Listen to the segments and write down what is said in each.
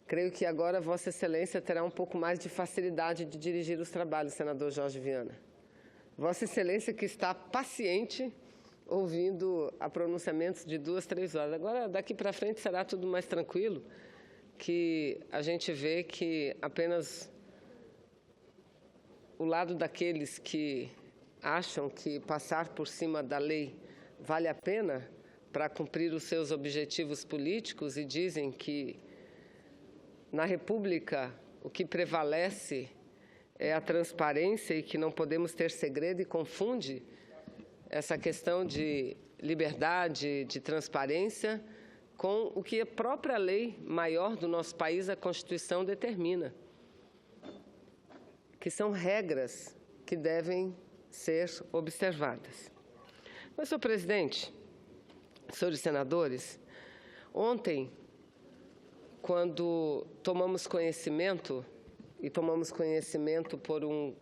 Creio que agora Vossa Excelência terá um pouco mais de facilidade de dirigir os trabalhos, senador Jorge Viana. Vossa Excelência que está paciente ouvindo a pronunciamentos de 2, 3 horas. Agora, daqui para frente, será tudo mais tranquilo, que a gente vê que apenas o lado daqueles que acham que passar por cima da lei vale a pena para cumprir os seus objetivos políticos e dizem que na República o que prevalece é a transparência e que não podemos ter segredo, e confunde essa questão de liberdade, de transparência, com o que a própria lei maior do nosso país, a Constituição, determina, que são regras que devem ser observadas. Mas, senhor presidente, senhores senadores, ontem, quando tomamos conhecimento, e tomamos conhecimento por um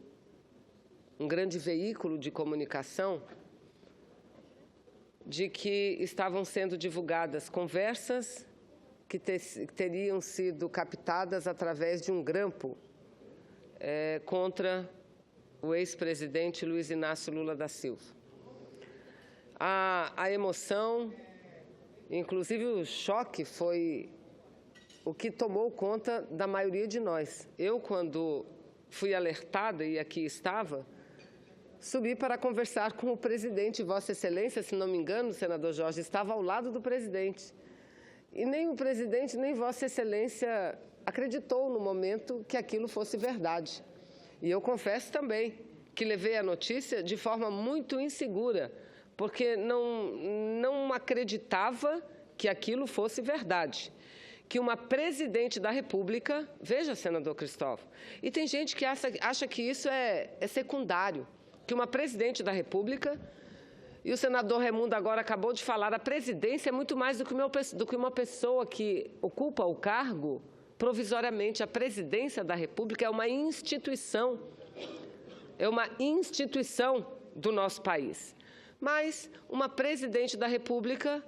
grande veículo de comunicação, de que estavam sendo divulgadas conversas que teriam sido captadas através de um grampo contra o ex-presidente Luiz Inácio Lula da Silva. A emoção, inclusive o choque, foi o que tomou conta da maioria de nós. Eu, quando fui alertada, e aqui estava, subi para conversar com o presidente. Vossa Excelência, se não me engano, senador Jorge, estava ao lado do presidente. E nem o presidente, nem Vossa Excelência acreditou no momento que aquilo fosse verdade. E eu confesso também que levei a notícia de forma muito insegura, porque não acreditava que aquilo fosse verdade. Que uma presidente da República, veja, senador Cristóvão, e tem gente que acha que isso é secundário, que uma presidente da República, e o senador Raimundo agora acabou de falar, a presidência é muito mais do que uma pessoa que ocupa o cargo provisoriamente. A presidência da República é uma instituição do nosso país. Mas uma presidente da República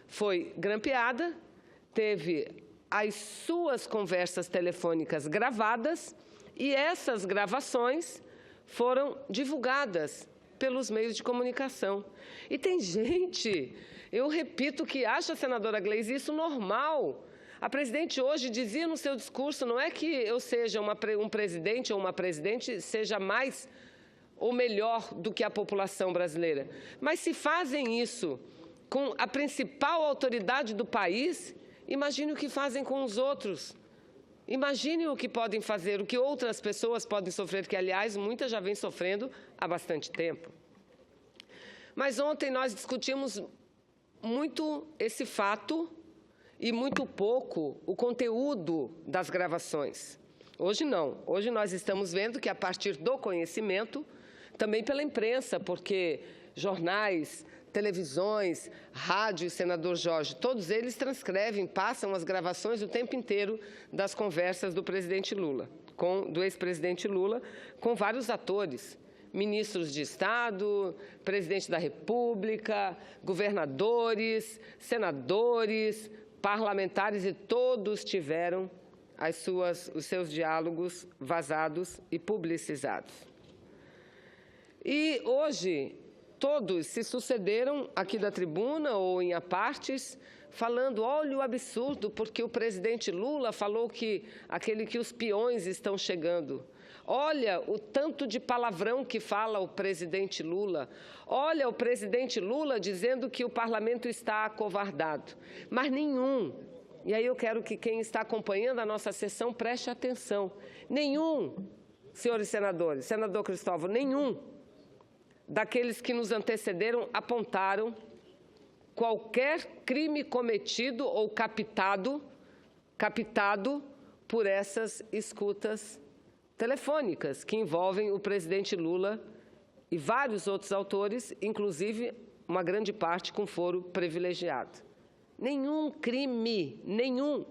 foi grampeada, teve as suas conversas telefônicas gravadas, e essas gravações foram divulgadas pelos meios de comunicação. E tem gente, eu repito, que acha, senadora Gleisi, isso normal. A presidente hoje dizia no seu discurso, não é que eu seja um presidente ou uma presidente seja mais ou melhor do que a população brasileira, mas se fazem isso com a principal autoridade do país, imagine o que fazem com os outros. Imagine o que podem fazer, o que outras pessoas podem sofrer, que, aliás, muitas já vêm sofrendo há bastante tempo. Mas ontem nós discutimos muito esse fato e muito pouco o conteúdo das gravações. Hoje não. Hoje nós estamos vendo que, a partir do conhecimento, também pela imprensa, porque jornais, televisões, rádio, senador Jorge, todos eles transcrevem, passam as gravações o tempo inteiro das conversas do presidente Lula, do ex-presidente Lula, com vários atores, ministros de Estado, presidente da República, governadores, senadores, parlamentares, e todos tiveram os seus diálogos vazados e publicizados. E hoje todos se sucederam aqui da tribuna ou em apartes, falando, olha o absurdo, porque o presidente Lula falou que os peões estão chegando. Olha o tanto de palavrão que fala o presidente Lula. Olha o presidente Lula dizendo que o parlamento está acovardado. Mas nenhum, e aí eu quero que quem está acompanhando a nossa sessão preste atenção, nenhum, senhores senadores, senador Cristóvão, nenhum daqueles que nos antecederam apontaram qualquer crime cometido ou captado por essas escutas telefônicas que envolvem o presidente Lula e vários outros autores, inclusive uma grande parte com foro privilegiado. Nenhum crime, nenhum.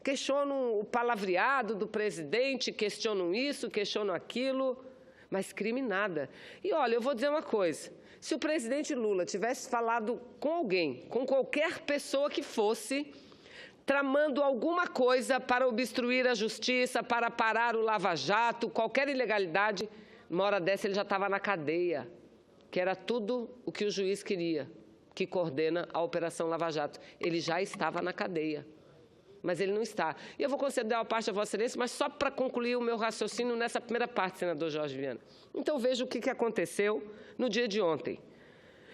Questionam o palavreado do presidente, questionam isso, questionam aquilo, mas crime nada. E olha, eu vou dizer uma coisa, se o presidente Lula tivesse falado com alguém, com qualquer pessoa que fosse, tramando alguma coisa para obstruir a justiça, para parar o Lava Jato, qualquer ilegalidade, numa hora dessa ele já estava na cadeia, que era tudo o que o juiz queria, que coordena a Operação Lava Jato. Ele já estava na cadeia, mas ele não está. E eu vou conceder uma parte a Vossa Excelência, mas só para concluir o meu raciocínio nessa primeira parte, senador Jorge Viana. Então, veja o que aconteceu no dia de ontem.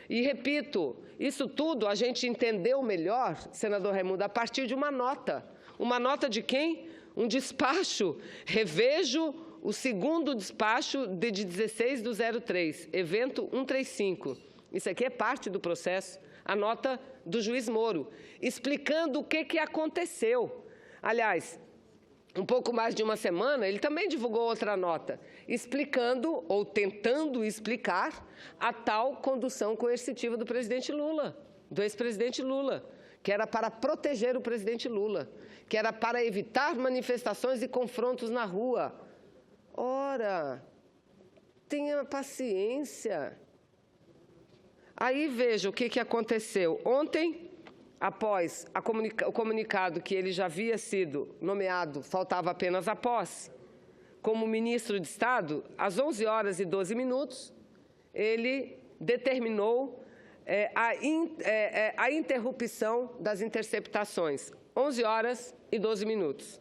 E, repito, isso tudo a gente entendeu melhor, senador Raimundo, a partir de uma nota. Uma nota de quem? Um despacho. Revejo o segundo despacho de 16/03, evento 135. Isso aqui é parte do processo. A nota do juiz Moro, explicando o que aconteceu. Aliás, um pouco mais de uma semana, ele também divulgou outra nota, explicando ou tentando explicar a tal condução coercitiva do presidente Lula, do ex-presidente Lula, que era para proteger o presidente Lula, que era para evitar manifestações e confrontos na rua. Ora, tenha paciência. Aí veja o que aconteceu. Ontem, após o comunicado que ele já havia sido nomeado, faltava apenas a posse, como ministro de Estado, às 11h12, ele determinou a interrupção das interceptações, 11h12.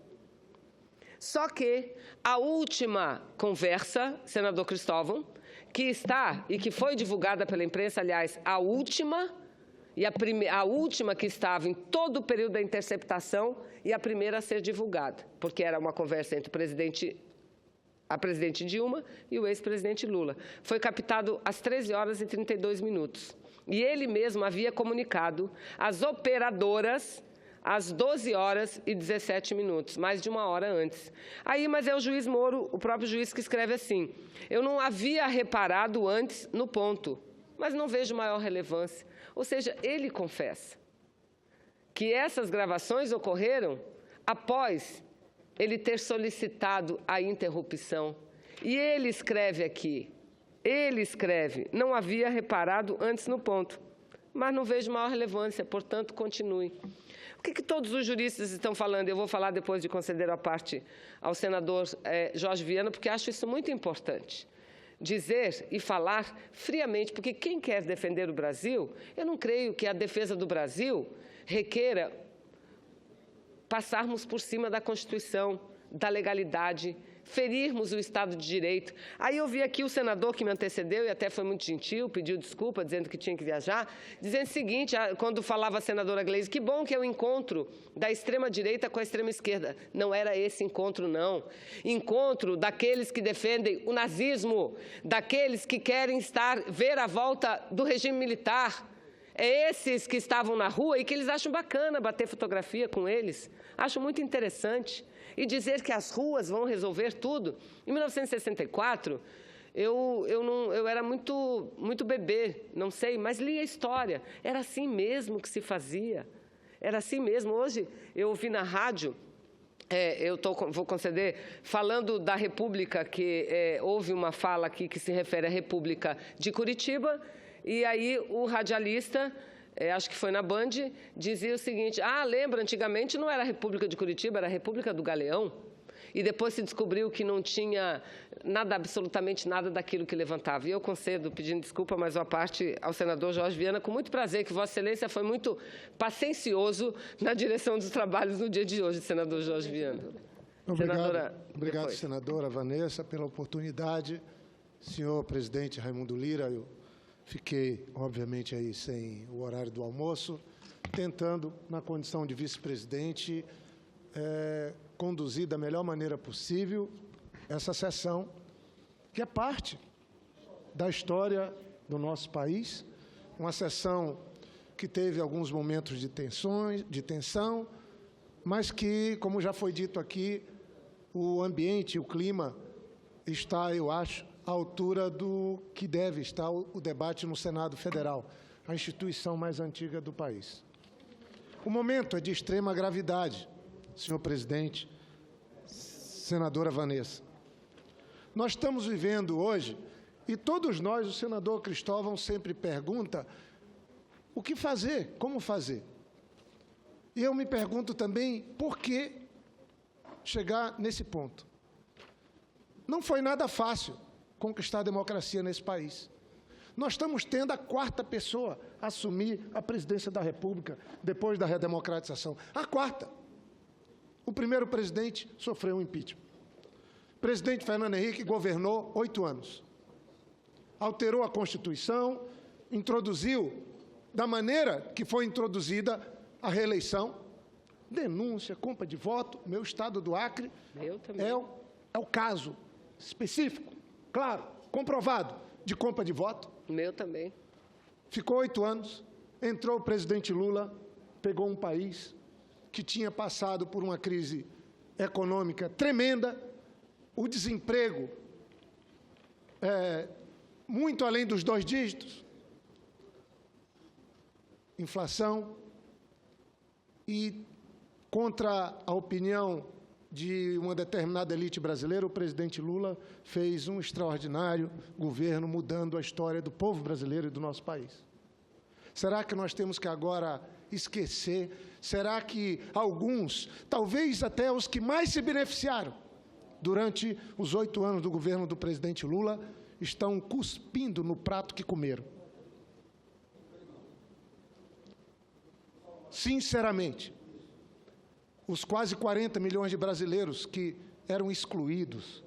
Só que a última conversa, senador Cristóvão, que está e que foi divulgada pela imprensa, aliás, a última que estava em todo o período da interceptação e a primeira a ser divulgada, porque era uma conversa entre a presidente Dilma e o ex-presidente Lula. Foi captado às 13h32. E ele mesmo havia comunicado às operadoras às 12h17, mais de uma hora antes. Mas é o juiz Moro, o próprio juiz, que escreve assim: eu não havia reparado antes no ponto, mas não vejo maior relevância. Ou seja, ele confessa que essas gravações ocorreram após ele ter solicitado a interrupção. E ele escreve aqui, não havia reparado antes no ponto, mas não vejo maior relevância, portanto, continue. O que todos os juristas estão falando? Eu vou falar depois de conceder a parte ao senador Jorge Viana, porque acho isso muito importante. Dizer e falar friamente, porque quem quer defender o Brasil, eu não creio que a defesa do Brasil requeira passarmos por cima da Constituição, da legalidade, ferirmos o Estado de Direito. Aí eu vi aqui o senador que me antecedeu, e até foi muito gentil, pediu desculpa, dizendo que tinha que viajar, dizendo o seguinte, quando falava a senadora Gleisi, que bom que é o encontro da extrema-direita com a extrema-esquerda. Não era esse encontro, não. Encontro daqueles que defendem o nazismo, daqueles que querem ver a volta do regime militar. É esses que estavam na rua e que eles acham bacana bater fotografia com eles. Acho muito interessante. E dizer que as ruas vão resolver tudo. Em 1964, eu era muito bebê, não sei, mas li a história. Era assim mesmo que se fazia. Era assim mesmo. Hoje, eu ouvi na rádio, vou conceder, falando da República, que houve uma fala aqui que se refere à República de Curitiba, e aí o radialista, acho que foi na Band, dizia o seguinte: lembra, antigamente não era a República de Curitiba, era a República do Galeão. E depois se descobriu que não tinha absolutamente nada daquilo que levantava. E eu concedo, pedindo desculpa, mais uma parte ao senador Jorge Viana, com muito prazer, que Vossa Excelência foi muito paciencioso na direção dos trabalhos no dia de hoje, senador Jorge Viana. Obrigado, senadora Vanessa, pela oportunidade. Senhor presidente Raimundo Lira, eu fiquei, obviamente, aí sem o horário do almoço, tentando, na condição de vice-presidente, conduzir da melhor maneira possível essa sessão, que é parte da história do nosso país, uma sessão que teve alguns momentos de tensão, mas que, como já foi dito aqui, o ambiente, o clima está, eu acho, à altura do que deve estar o debate no Senado Federal, a instituição mais antiga do país. O momento é de extrema gravidade, senhor presidente, senadora Vanessa. Nós estamos vivendo hoje, e todos nós, o senador Cristóvão sempre pergunta, o que fazer, como fazer? E eu me pergunto também por que chegar nesse ponto. Não foi nada fácil conquistar a democracia nesse país. Nós estamos tendo a quarta pessoa a assumir a presidência da República depois da redemocratização. A quarta. O primeiro presidente sofreu um impeachment. O presidente Fernando Henrique governou 8 anos. Alterou a Constituição, introduziu, da maneira que foi introduzida, a reeleição, denúncia, compra de voto. Meu estado do Acre é o caso específico, claro, comprovado, de compra de voto. Meu também. Ficou 8 anos, entrou o presidente Lula, pegou um país que tinha passado por uma crise econômica tremenda, o desemprego muito além dos 2 dígitos, inflação, e contra a opinião de uma determinada elite brasileira, o presidente Lula fez um extraordinário governo mudando a história do povo brasileiro e do nosso país. Será que nós temos que agora esquecer? Será que alguns, talvez até os que mais se beneficiaram durante os 8 anos do governo do presidente Lula, estão cuspindo no prato que comeram? Sinceramente, os quase 40 milhões de brasileiros que eram excluídos,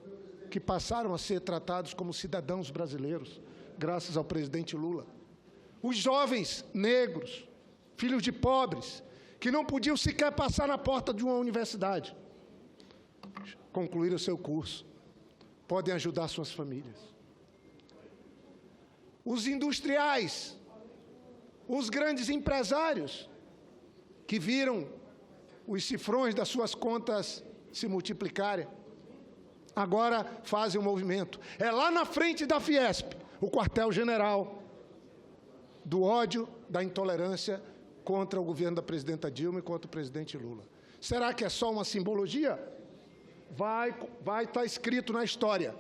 que passaram a ser tratados como cidadãos brasileiros, graças ao presidente Lula. Os jovens negros, filhos de pobres, que não podiam sequer passar na porta de uma universidade, concluíram o seu curso, podem ajudar suas famílias. Os industriais, os grandes empresários, que viram os cifrões das suas contas se multiplicarem, agora fazem um movimento. É lá na frente da Fiesp, o quartel-general do ódio, da intolerância contra o governo da presidenta Dilma e contra o presidente Lula. Será que é só uma simbologia? Vai estar escrito na história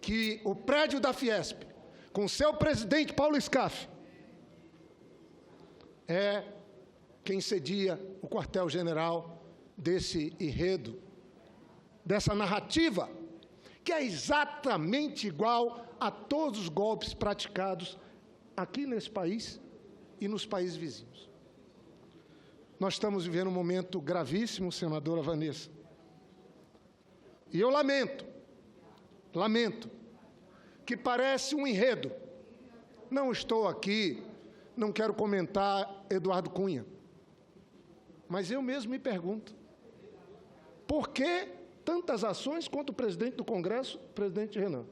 que o prédio da Fiesp, com seu presidente Paulo Scaff, é quem cedia o quartel-general desse enredo, dessa narrativa, que é exatamente igual a todos os golpes praticados aqui nesse país e nos países vizinhos. Nós estamos vivendo um momento gravíssimo, senadora Vanessa. E eu lamento, que parece um enredo. Não estou aqui, não quero comentar Eduardo Cunha, mas eu mesmo me pergunto, por que tantas ações contra o presidente do Congresso, o presidente Renan?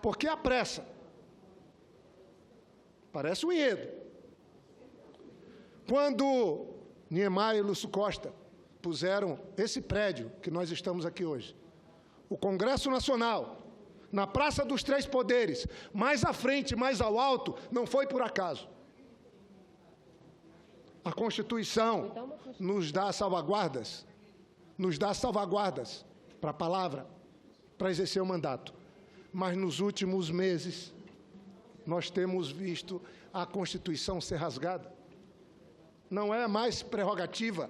Por que a pressa? Parece um enredo. Quando Niemeyer e Lúcio Costa puseram esse prédio que nós estamos aqui hoje, o Congresso Nacional, na Praça dos Três Poderes, mais à frente, mais ao alto, não foi por acaso. A Constituição nos dá salvaguardas para a palavra, para exercer o mandato. Mas nos últimos meses, nós temos visto a Constituição ser rasgada. Não é mais prerrogativa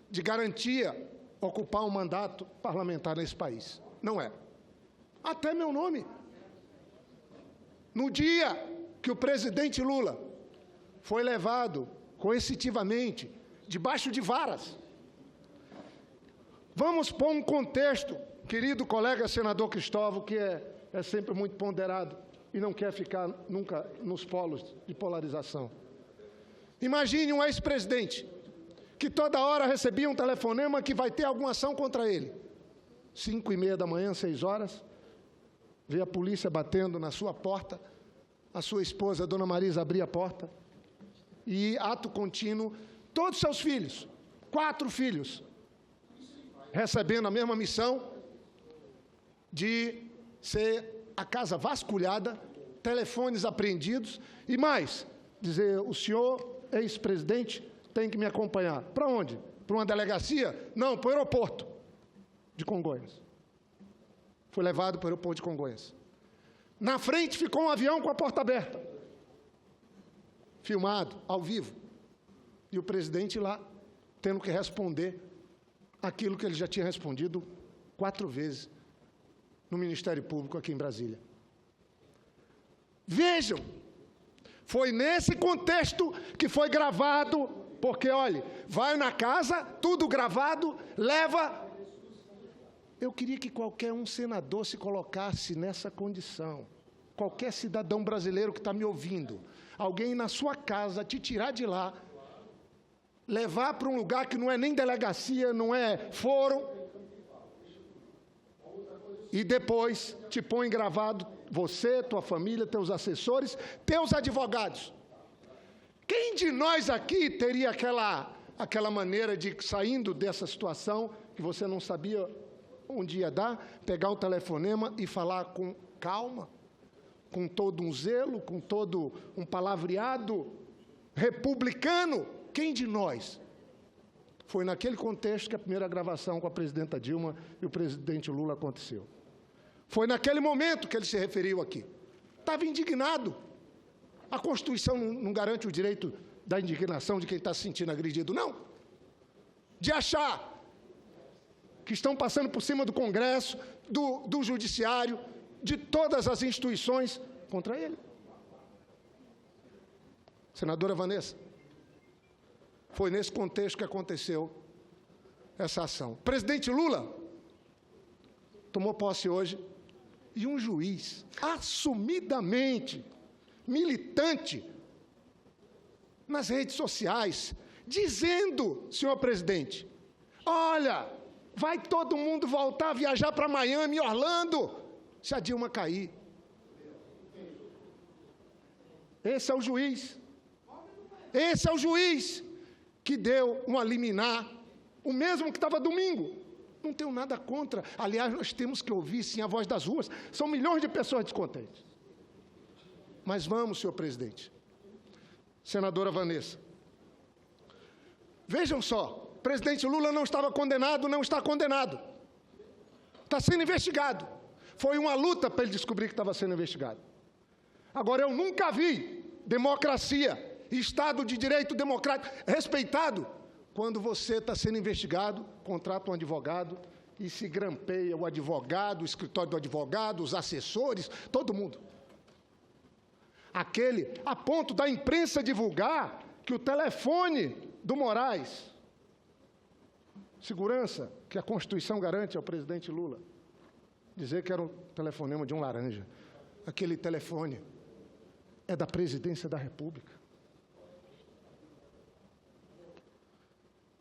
de garantia ocupar um mandato parlamentar nesse país. Não é. Até meu nome. No dia que o presidente Lula foi levado coercitivamente, debaixo de varas. Vamos pôr um contexto, querido colega senador Cristóvão, que é sempre muito ponderado e não quer ficar nunca nos polos de polarização. Imagine um ex-presidente que toda hora recebia um telefonema que vai ter alguma ação contra ele. 5h30 da manhã, 6 horas, vê a polícia batendo na sua porta, a sua esposa, a dona Marisa, abria a porta, e, ato contínuo, todos seus filhos, 4 filhos, recebendo a mesma missão de ser a casa vasculhada, telefones apreendidos, e mais, dizer, o senhor, ex-presidente, tem que me acompanhar. Para onde? Para uma delegacia? Não, para o aeroporto de Congonhas. Foi levado para o aeroporto de Congonhas. Na frente ficou um avião com a porta aberta, filmado, ao vivo. E o presidente lá, tendo que responder aquilo que ele já tinha respondido 4 vezes no Ministério Público aqui em Brasília. Vejam, foi nesse contexto que foi gravado, porque, olha, vai na casa, tudo gravado, leva. Eu queria que qualquer senador se colocasse nessa condição. Qualquer cidadão brasileiro que está me ouvindo, alguém na sua casa te tirar de lá, levar para um lugar que não é nem delegacia, não é fórum, e depois te põe gravado, você, tua família, teus assessores, teus advogados. Quem de nós aqui teria aquela maneira de, saindo dessa situação, que você não sabia onde ia dar, pegar o telefonema e falar com calma, com todo um zelo, com todo um palavreado republicano? Quem de nós? Foi naquele contexto que a primeira gravação com a presidenta Dilma e o presidente Lula aconteceu. Foi naquele momento que ele se referiu aqui. Estava indignado. A Constituição não garante o direito da indignação de quem está se sentindo agredido, não. De achar que estão passando por cima do Congresso, do Judiciário, de todas as instituições contra ele. Senadora Vanessa, foi nesse contexto que aconteceu essa ação. O presidente Lula tomou posse hoje e um juiz assumidamente militante nas redes sociais, dizendo, senhor presidente, olha, vai todo mundo voltar a viajar para Miami, Orlando, se a Dilma cair. Esse é o juiz. Esse é o juiz que deu uma liminar, o mesmo que estava domingo. Não tenho nada contra. Aliás, nós temos que ouvir, sim, a voz das ruas. São milhões de pessoas descontentes. Mas vamos, senhor presidente. Senadora Vanessa. Vejam só, o presidente Lula não estava condenado, não está condenado. Está sendo investigado. Foi uma luta para ele descobrir que estava sendo investigado. Agora, eu nunca vi democracia, Estado de Direito democrático respeitado, quando você está sendo investigado, contrata um advogado e se grampeia o advogado, o escritório do advogado, os assessores, todo mundo. A ponto da imprensa divulgar que o telefone do Moraes, segurança que a Constituição garante ao presidente Lula, dizer que era um telefonema de um laranja. Aquele telefone é da presidência da República.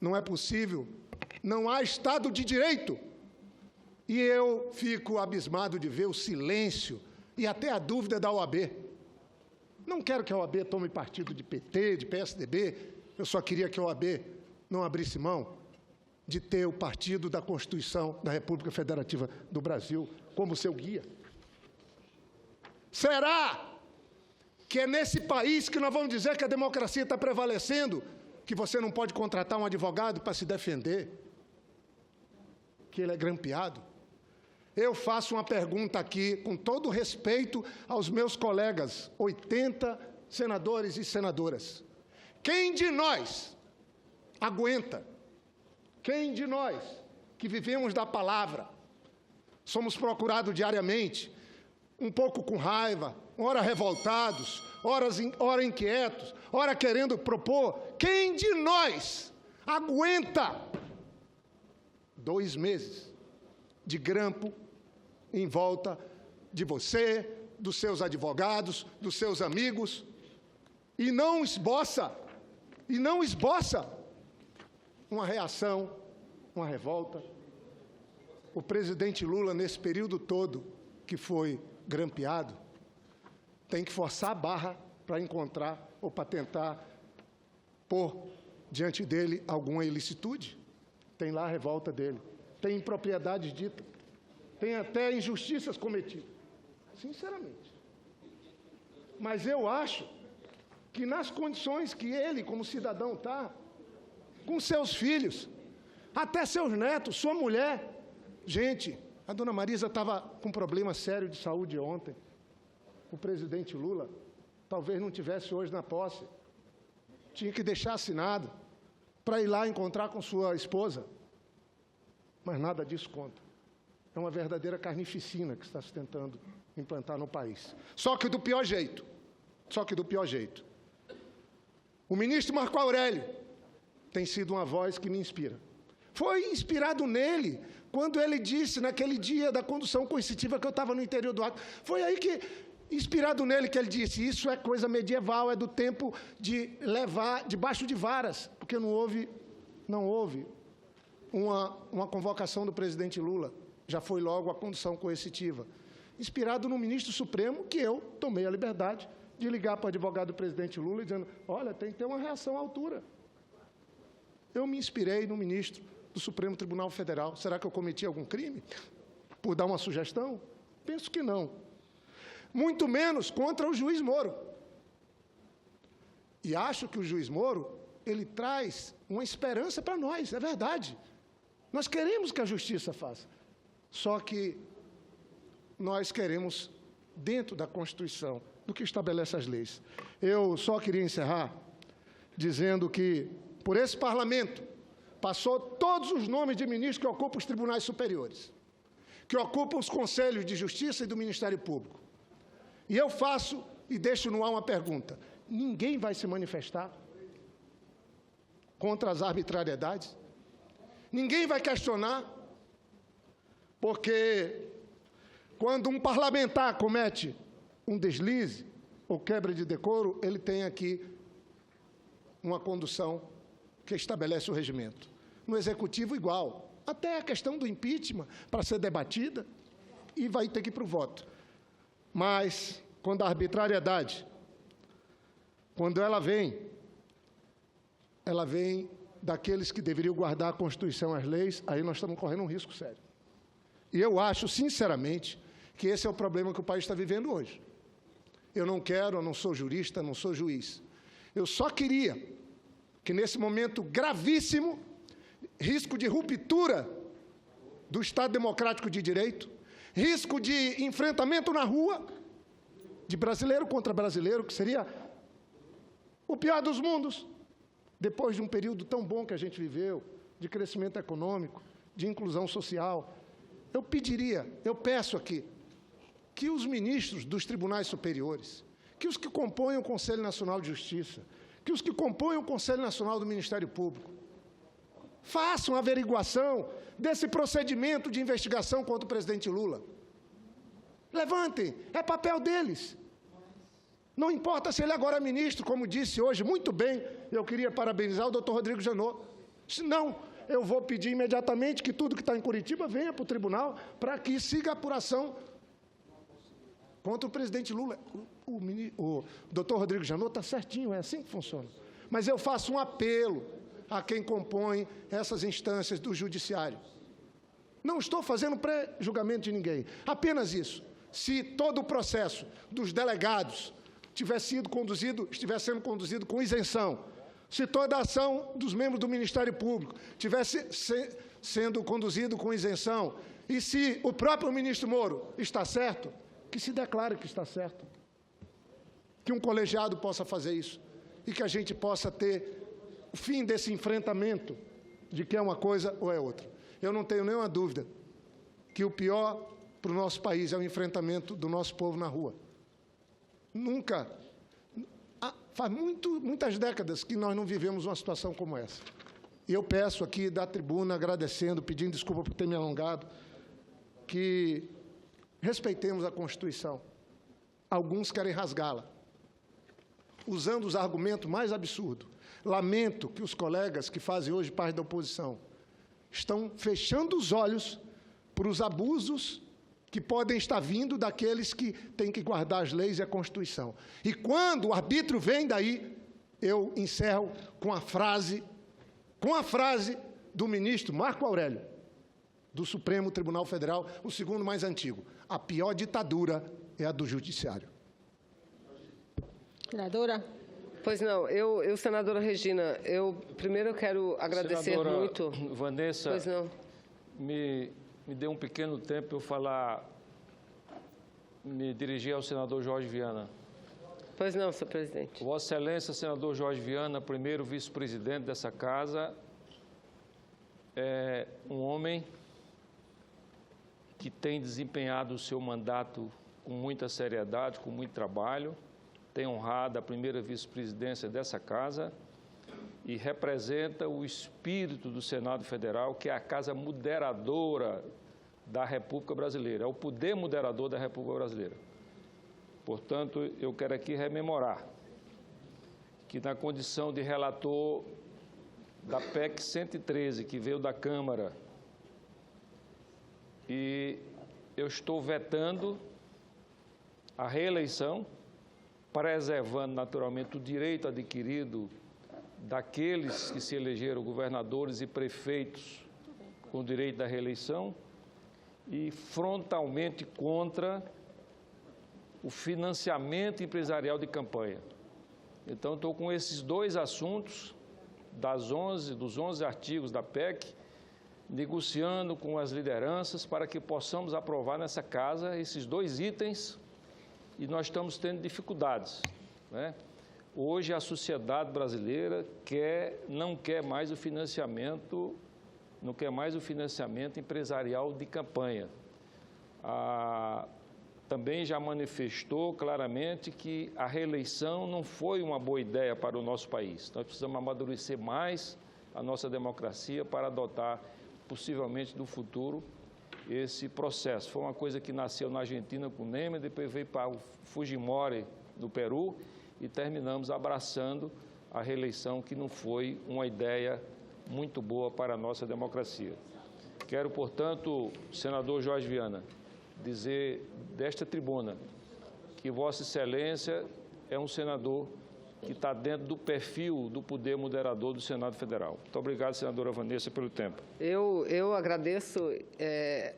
Não é possível, não há Estado de Direito. E eu fico abismado de ver o silêncio e até a dúvida da OAB. Não quero que a OAB tome partido de PT, de PSDB, eu só queria que a OAB não abrisse mão de ter o partido da Constituição da República Federativa do Brasil como seu guia. Será que é nesse país que nós vamos dizer que a democracia está prevalecendo, que você não pode contratar um advogado para se defender, que ele é grampeado? Eu faço uma pergunta aqui, com todo respeito aos meus colegas, 80 senadores e senadoras. Quem de nós aguenta? Quem de nós, que vivemos da palavra, somos procurados diariamente, um pouco com raiva, ora revoltados, ora inquietos, ora querendo propor, quem de nós aguenta 2 meses de grampo em volta de você, dos seus advogados, dos seus amigos, e não esboça uma reação, uma revolta? O presidente Lula, nesse período todo que foi grampeado, tem que forçar a barra para encontrar ou para tentar pôr diante dele alguma ilicitude. Tem lá a revolta dele, tem impropriedades ditas, tem até injustiças cometidas, sinceramente. Mas eu acho que nas condições que ele, como cidadão, está, com seus filhos, até seus netos, sua mulher. Gente, a dona Marisa estava com um problema sério de saúde ontem. O presidente Lula talvez não tivesse hoje na posse. Tinha que deixar assinado. para ir lá encontrar com sua esposa. Mas nada disso conta. É uma verdadeira carnificina que está se tentando implantar no país. Só que do pior jeito. O ministro Marco Aurélio tem sido uma voz que me inspira. Foi inspirado nele, quando ele disse, naquele dia da condução coercitiva que eu estava no interior do Acre, foi aí que, inspirado nele, que ele disse, isso é coisa medieval, é do tempo de levar debaixo de varas, porque não houve uma convocação do presidente Lula, já foi logo a condução coercitiva. Inspirado no ministro Supremo, que eu tomei a liberdade de ligar para o advogado do presidente Lula, dizendo, olha, tem que ter uma reação à altura. Eu me inspirei no ministro do Supremo Tribunal Federal. Será que eu cometi algum crime por dar uma sugestão? Penso que não. Muito menos contra o juiz Moro. E acho que o juiz Moro, ele traz uma esperança para nós, é verdade. Nós queremos que a justiça faça. Só que nós queremos dentro da Constituição, do que estabelece as leis. Eu só queria encerrar dizendo que, por esse Parlamento, passou todos os nomes de ministros que ocupam os tribunais superiores, que ocupam os conselhos de justiça e do Ministério Público. E eu faço e deixo no ar uma pergunta. Ninguém vai se manifestar contra as arbitrariedades? Ninguém vai questionar? Porque quando um parlamentar comete um deslize ou quebra de decoro, ele tem aqui uma condução que estabelece o regimento. No Executivo, igual. Até a questão do impeachment, para ser debatida, e vai ter que ir para o voto. Mas, quando a arbitrariedade, quando ela vem daqueles que deveriam guardar a Constituição e as leis, aí nós estamos correndo um risco sério. E eu acho, sinceramente, que esse é o problema que o país está vivendo hoje. Eu não sou jurista, não sou juiz. Eu só queria que, nesse momento gravíssimo, risco de ruptura do Estado Democrático de Direito, risco de enfrentamento na rua, de brasileiro contra brasileiro, que seria o pior dos mundos, depois de um período tão bom que a gente viveu, de crescimento econômico, de inclusão social. Eu peço aqui, que os ministros dos tribunais superiores, que os que compõem o Conselho Nacional de Justiça, que os que compõem o Conselho Nacional do Ministério Público, façam a averiguação desse procedimento de investigação contra o presidente Lula. Levantem, é papel deles. Não importa se ele agora é ministro, como disse hoje, muito bem, eu queria parabenizar o doutor Rodrigo Janot. Se não, eu vou pedir imediatamente que tudo que está em Curitiba venha para o tribunal para que siga a apuração contra o presidente Lula. O doutor Rodrigo Janot está certinho, é assim que funciona. Mas eu faço um apelo a quem compõe essas instâncias do judiciário. Não estou fazendo pré-julgamento de ninguém, apenas isso. Se todo o processo dos delegados estivesse sendo conduzido com isenção, se toda a ação dos membros do Ministério Público estivesse sendo conduzido com isenção, e se o próprio ministro Moro está certo, que se declare que está certo. Que um colegiado possa fazer isso. E que a gente possa ter o fim desse enfrentamento de que é uma coisa ou é outra. Eu não tenho nenhuma dúvida que o pior para o nosso país é o enfrentamento do nosso povo na rua. Nunca, faz muitas décadas que nós não vivemos uma situação como essa. E eu peço aqui da tribuna, agradecendo, pedindo desculpa por ter me alongado, que respeitemos a Constituição. Alguns querem rasgá-la, usando os argumentos mais absurdos. Lamento que os colegas que fazem hoje parte da oposição estão fechando os olhos para os abusos que podem estar vindo daqueles que têm que guardar as leis e a Constituição. E quando o arbítrio vem daí, eu encerro com a frase do ministro Marco Aurélio, do Supremo Tribunal Federal, o segundo mais antigo. A pior ditadura é a do judiciário. Senadora. Pois não, senadora Regina, primeiro eu quero agradecer senadora muito. Vanessa, pois não. Me dê um pequeno tempo eu me dirigir ao senador Jorge Viana. Pois não, senhor presidente. Vossa Excelência, senador Jorge Viana, primeiro vice-presidente dessa casa, é um homem que tem desempenhado o seu mandato com muita seriedade, com muito trabalho, tem honrado a primeira vice-presidência dessa casa e representa o espírito do Senado Federal, que é a casa moderadora da República Brasileira, é o poder moderador da República Brasileira. Portanto, eu quero aqui rememorar que na condição de relator da PEC 113, que veio da Câmara, e eu estou vetando a reeleição, preservando naturalmente o direito adquirido daqueles que se elegeram governadores e prefeitos com o direito da reeleição e frontalmente contra o financiamento empresarial de campanha. Então, estou com esses dois assuntos dos 11 artigos da PEC, negociando com as lideranças para que possamos aprovar nessa casa esses dois itens e nós estamos tendo dificuldades, né? Hoje a sociedade brasileira não quer mais o financiamento empresarial de campanha. Também já manifestou claramente que a reeleição não foi uma boa ideia para o nosso país. Nós precisamos amadurecer mais a nossa democracia para adotar, possivelmente, no futuro, esse processo. Foi uma coisa que nasceu na Argentina com o Neymer, depois veio para o Fujimori, no Peru, e terminamos abraçando a reeleição, que não foi uma ideia muito boa para a nossa democracia. Quero, portanto, senador Jorge Viana, dizer desta tribuna que Vossa Excelência é um senador que está dentro do perfil do poder moderador do Senado Federal. Muito obrigado, senadora Vanessa, pelo tempo. Eu agradeço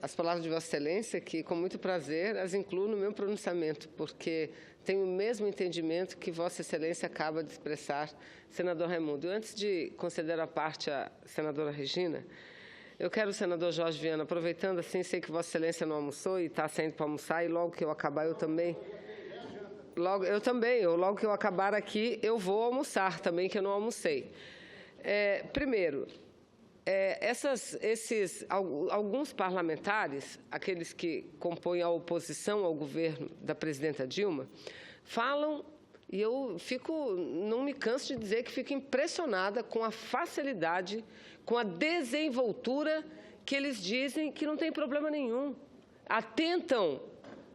as palavras de Vossa Excelência, que com muito prazer as incluo no meu pronunciamento, porque tenho o mesmo entendimento que Vossa Excelência acaba de expressar, senador Raimundo. Antes de conceder a parte à senadora Regina, eu quero, senador Jorge Viana, aproveitando assim, sei que Vossa Excelência não almoçou e está saindo para almoçar, e logo que eu acabar eu também. Logo que eu acabar aqui, eu vou almoçar também, que eu não almocei. Primeiro, alguns parlamentares, aqueles que compõem a oposição ao governo da presidenta Dilma, falam, e eu não me canso de dizer que fico impressionada com a facilidade, com a desenvoltura que eles dizem que não tem problema nenhum.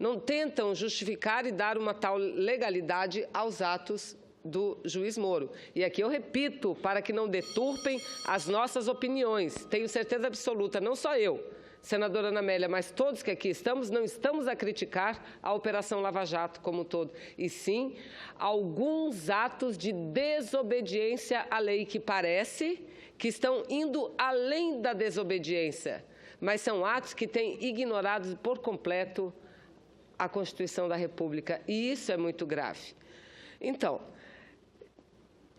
Não tentam justificar e dar uma tal legalidade aos atos do juiz Moro. E aqui eu repito, para que não deturpem as nossas opiniões. Tenho certeza absoluta, não só eu, senadora Ana Amélia, mas todos que aqui estamos, não estamos a criticar a Operação Lava Jato como um todo, e sim alguns atos de desobediência à lei que parece que estão indo além da desobediência, mas são atos que têm ignorado por completo a Constituição da República, e isso é muito grave. Então,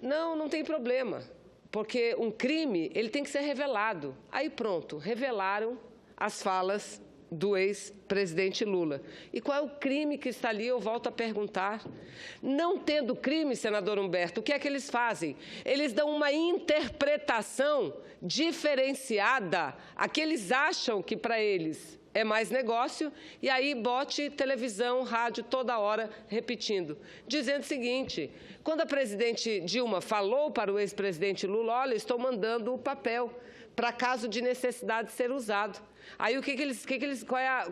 não tem problema, porque um crime ele tem que ser revelado. Aí pronto, revelaram as falas do ex-presidente Lula. E qual é o crime que está ali? Eu volto a perguntar. Não tendo crime, senador Humberto, o que é que eles fazem? Eles dão uma interpretação diferenciada a que eles acham que para eles é mais negócio, e aí bote televisão, rádio toda hora repetindo, dizendo o seguinte: quando a presidente Dilma falou para o ex-presidente Lula, olha, estou mandando o papel para caso de necessidade ser usado. Aí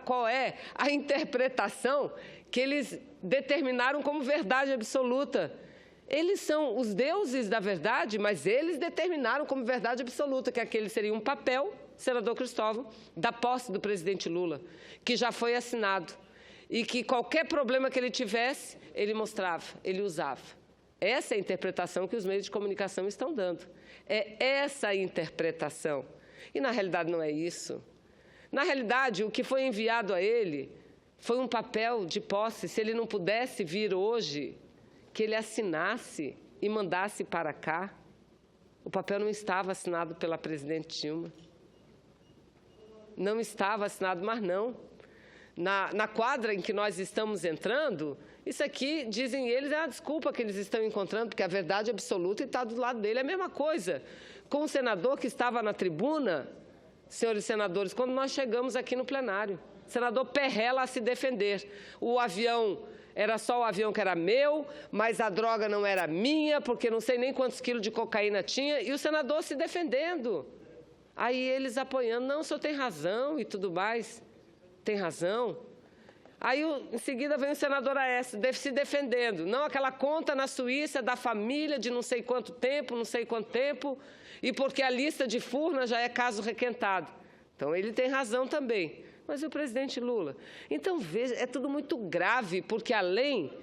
qual é a interpretação que eles determinaram como verdade absoluta? Eles são os deuses da verdade, mas eles determinaram como verdade absoluta que aquele seria um papel, senador Cristóvão, da posse do presidente Lula, que já foi assinado, e que qualquer problema que ele tivesse, ele mostrava, ele usava. Essa é a interpretação que os meios de comunicação estão dando. É essa a interpretação. E, na realidade, não é isso. Na realidade, o que foi enviado a ele foi um papel de posse. Se ele não pudesse vir hoje, que ele assinasse e mandasse para cá. O papel não estava assinado pela presidente Dilma. Não estava assinado, mas não. Na quadra em que nós estamos entrando, Isso aqui, dizem eles, é uma desculpa que eles estão encontrando, porque a verdade absoluta está do lado dele. É a mesma coisa com o senador que estava na tribuna, senhores senadores, quando nós chegamos aqui no plenário. O senador Perrella a se defender. O avião, era só o avião que era meu, mas a droga não era minha, porque não sei nem quantos quilos de cocaína tinha, e o senador se defendendo. Aí eles apoiando, não, o senhor tem razão e tudo mais, tem razão. Aí, em seguida, vem o senador Aécio se defendendo. Não, aquela conta na Suíça da família de não sei quanto tempo, e porque a lista de Furnas já é caso requentado. Então, ele tem razão também. Mas e o presidente Lula? Então, veja, é tudo muito grave, porque além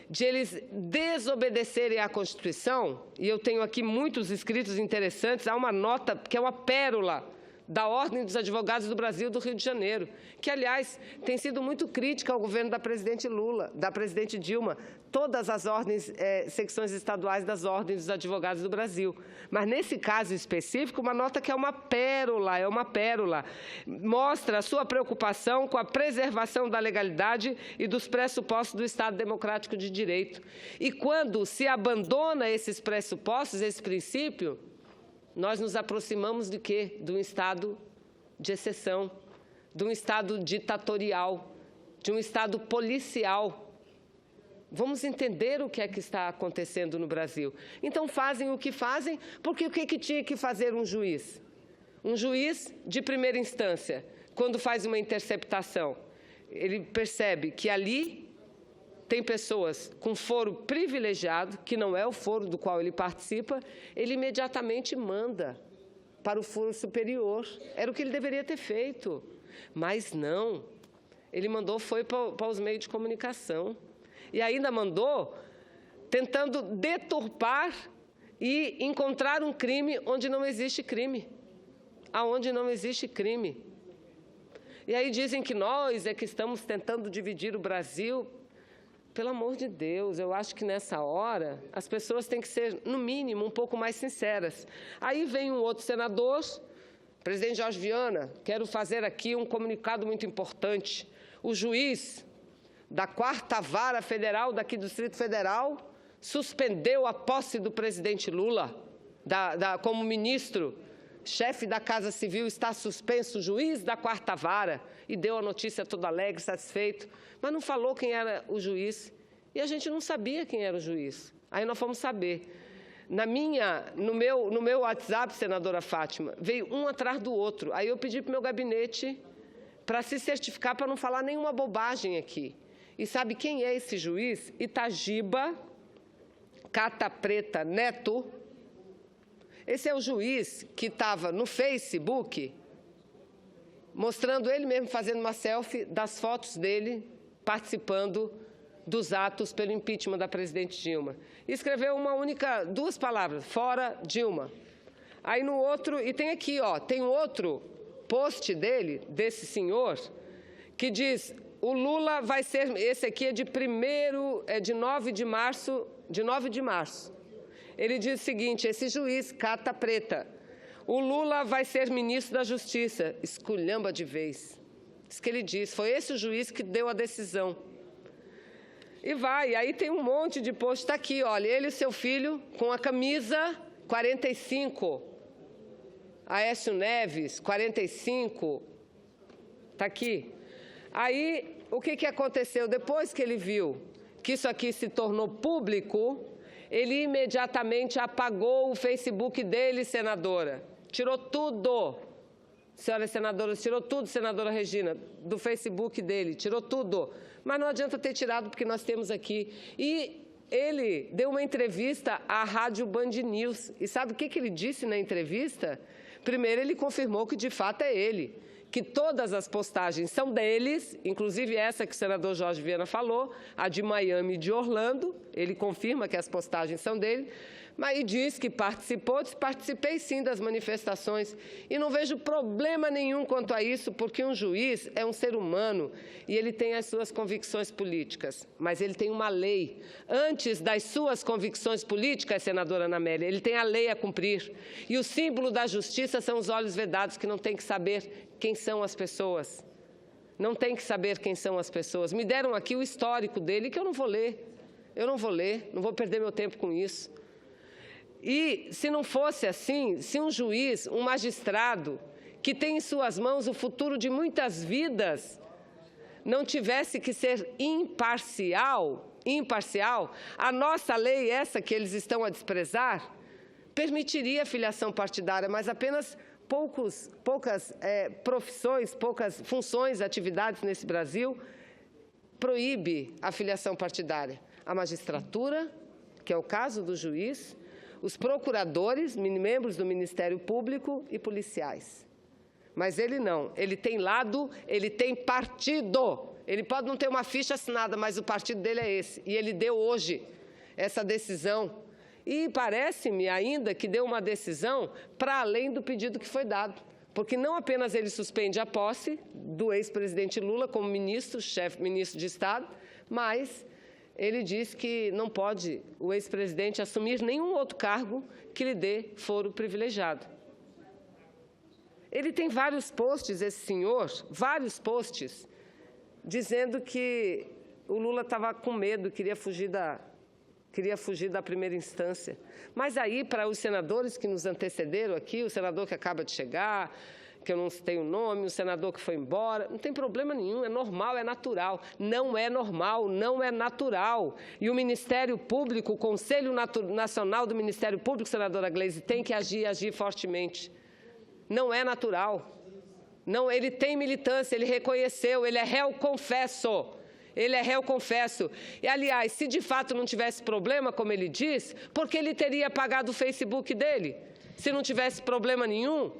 de eles desobedecerem à Constituição, e eu tenho aqui muitos escritos interessantes, há uma nota que é uma pérola da Ordem dos Advogados do Brasil do Rio de Janeiro, que, aliás, tem sido muito crítica ao governo da presidente Lula, da presidente Dilma, todas as ordens, secções estaduais das Ordens dos Advogados do Brasil. Mas, nesse caso específico, uma nota que é uma pérola, mostra a sua preocupação com a preservação da legalidade e dos pressupostos do Estado Democrático de Direito. E quando se abandona esses pressupostos, esse princípio, nós nos aproximamos de quê? De um Estado de exceção, de um Estado ditatorial, de um Estado policial. Vamos entender o que é que está acontecendo no Brasil. Então, fazem o que fazem, porque o que tinha que fazer um juiz? Um juiz de primeira instância, quando faz uma interceptação, ele percebe que ali tem pessoas com foro privilegiado, que não é o foro do qual ele participa, ele imediatamente manda para o foro superior. Era o que ele deveria ter feito. Mas não. Ele mandou, foi para os meios de comunicação. E ainda mandou tentando deturpar e encontrar um crime onde não existe crime. Aonde não existe crime. E aí dizem que nós é que estamos tentando dividir o Brasil. Pelo amor de Deus, eu acho que nessa hora as pessoas têm que ser, no mínimo, um pouco mais sinceras. Aí vem um outro senador, presidente Jorge Viana, quero fazer aqui um comunicado muito importante. O juiz da 4ª Vara Federal daqui do Distrito Federal suspendeu a posse do presidente Lula como ministro. Chefe da Casa Civil está suspenso, juiz da 4ª Vara, e deu a notícia todo alegre, satisfeito, mas não falou quem era o juiz, e a gente não sabia quem era o juiz. Aí nós fomos saber. No meu WhatsApp, senadora Fátima, veio um atrás do outro. Aí eu pedi para o meu gabinete para se certificar, para não falar nenhuma bobagem aqui. E sabe quem é esse juiz? Itagiba Cata Preta Neto. Esse é o juiz que estava no Facebook, mostrando ele mesmo fazendo uma selfie das fotos dele participando dos atos pelo impeachment da presidente Dilma. E escreveu duas palavras, fora Dilma. Aí no outro, e tem aqui, tem um outro post dele, desse senhor, que diz, o Lula vai ser, esse aqui é de 9 de março, Ele diz o seguinte, esse juiz, Cata Preta, o Lula vai ser ministro da Justiça, esculhamba de vez. Isso que ele diz, foi esse o juiz que deu a decisão. E aí tem um monte de post, está aqui, olha, ele e seu filho com a camisa 45, Aécio Neves, 45, está aqui. Aí, o que aconteceu? Depois que ele viu que isso aqui se tornou público, ele imediatamente apagou o Facebook dele, senadora. Tirou tudo, senhoras senadoras, tirou tudo, senadora Regina, do Facebook dele, tirou tudo. Mas não adianta ter tirado, porque nós temos aqui. E ele deu uma entrevista à Rádio Band News. E sabe o que ele disse na entrevista? Primeiro, ele confirmou que, de fato, é ele. Que todas as postagens são deles, inclusive essa que o senador Jorge Viana falou, a de Miami e de Orlando, ele confirma que as postagens são dele, mas diz que participei sim das manifestações, e não vejo problema nenhum quanto a isso, porque um juiz é um ser humano e ele tem as suas convicções políticas, mas ele tem uma lei. Antes das suas convicções políticas, senadora Ana Amélia, ele tem a lei a cumprir, e o símbolo da justiça são os olhos vedados, que não tem que saber quem são as pessoas. Não tem que saber quem são as pessoas. Me deram aqui o histórico dele, que eu não vou ler. Eu não vou ler, não vou perder meu tempo com isso. E, se não fosse assim, se um juiz, um magistrado, que tem em suas mãos o futuro de muitas vidas, não tivesse que ser imparcial, a nossa lei, essa que eles estão a desprezar, permitiria a filiação partidária, mas apenas poucas profissões, poucas funções, atividades nesse Brasil, proíbe a filiação partidária. A magistratura, que é o caso do juiz, os procuradores, membros do Ministério Público e policiais. Mas ele não, ele tem lado, ele tem partido. Ele pode não ter uma ficha assinada, mas o partido dele é esse. E ele deu hoje essa decisão. E parece-me ainda que deu uma decisão para além do pedido que foi dado. Porque não apenas ele suspende a posse do ex-presidente Lula como ministro, ministro de Estado, mas ele diz que não pode o ex-presidente assumir nenhum outro cargo que lhe dê foro privilegiado. Ele tem vários posts, esse senhor, vários posts, dizendo que o Lula estava com medo, queria fugir da primeira instância. Mas aí, para os senadores que nos antecederam aqui, o senador que acaba de chegar, que eu não citei o nome, o senador que foi embora, não tem problema nenhum, é normal, é natural. Não é normal, não é natural. E o Ministério Público, o Conselho Nacional do Ministério Público, senadora Gleisi, tem que agir fortemente. Não é natural. Não, ele tem militância, ele reconheceu, ele é réu confesso. Ele é réu confesso. E, aliás, se de fato não tivesse problema, como ele diz, por que ele teria apagado o Facebook dele? Se não tivesse problema nenhum?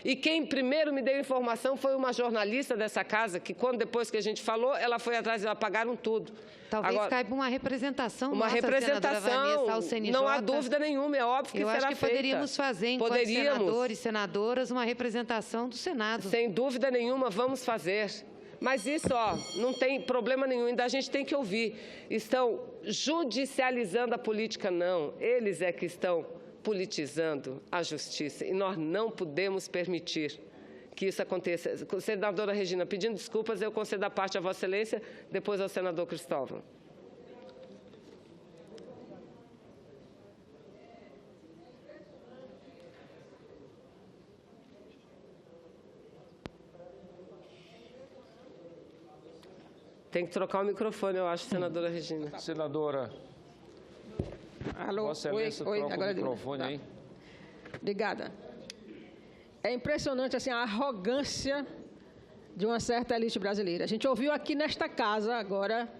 E quem primeiro me deu informação foi uma jornalista dessa casa, que depois que a gente falou, ela foi atrás e apagaram tudo. Talvez caiba uma representação nossa, Vanessa, ao CNJ. Não há dúvida nenhuma, é óbvio que será feita. Eu acho que poderíamos fazer, enquanto senadores e senadoras, uma representação do Senado. Sem dúvida nenhuma, vamos fazer. Mas isso, não tem problema nenhum, ainda a gente tem que ouvir. Estão judicializando a política, não. Eles é que estão politizando a justiça. E nós não podemos permitir que isso aconteça. Senadora Regina, pedindo desculpas, eu concedo a parte a Vossa Excelência, depois ao senador Cristóvão. Tem que trocar o microfone, eu acho, senadora Regina. Senadora. Alô, Vossa Excelência, troca o microfone aí. Obrigada. É impressionante assim, a arrogância de uma certa elite brasileira. A gente ouviu aqui nesta casa agora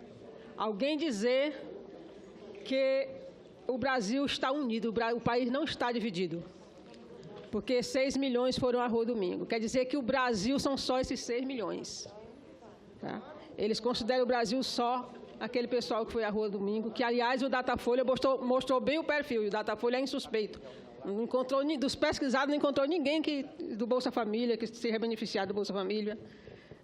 alguém dizer que o Brasil está unido, o país não está dividido, porque 6 milhões foram à rua domingo. Quer dizer que o Brasil são só esses 6 milhões. Tá? Eles consideram o Brasil só aquele pessoal que foi à rua domingo, que, aliás, o Datafolha mostrou bem o perfil, e o Datafolha é insuspeito. Não encontrou, dos pesquisados, não encontrou ninguém do Bolsa Família, que se beneficiado do Bolsa Família.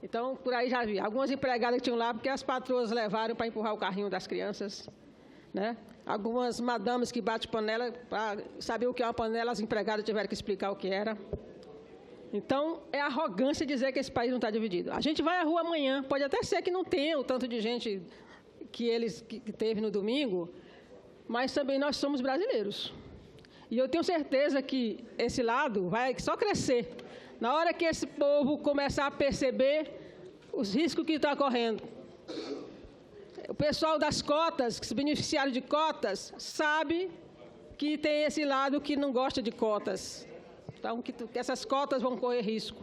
Então, por aí já vi. Algumas empregadas que tinham lá, porque as patroas levaram para empurrar o carrinho das crianças. Né? Algumas madames que batem panela, para saber o que é uma panela, as empregadas tiveram que explicar o que era. Então, é arrogância dizer que esse país não está dividido. A gente vai à rua amanhã, pode até ser que não tenha o tanto de gente que teve no domingo, mas também nós somos brasileiros. E eu tenho certeza que esse lado vai só crescer. Na hora que esse povo começar a perceber os riscos que está correndo. O pessoal das cotas, que se beneficiaram de cotas, sabe que tem esse lado que não gosta de cotas. Então, que essas cotas vão correr risco.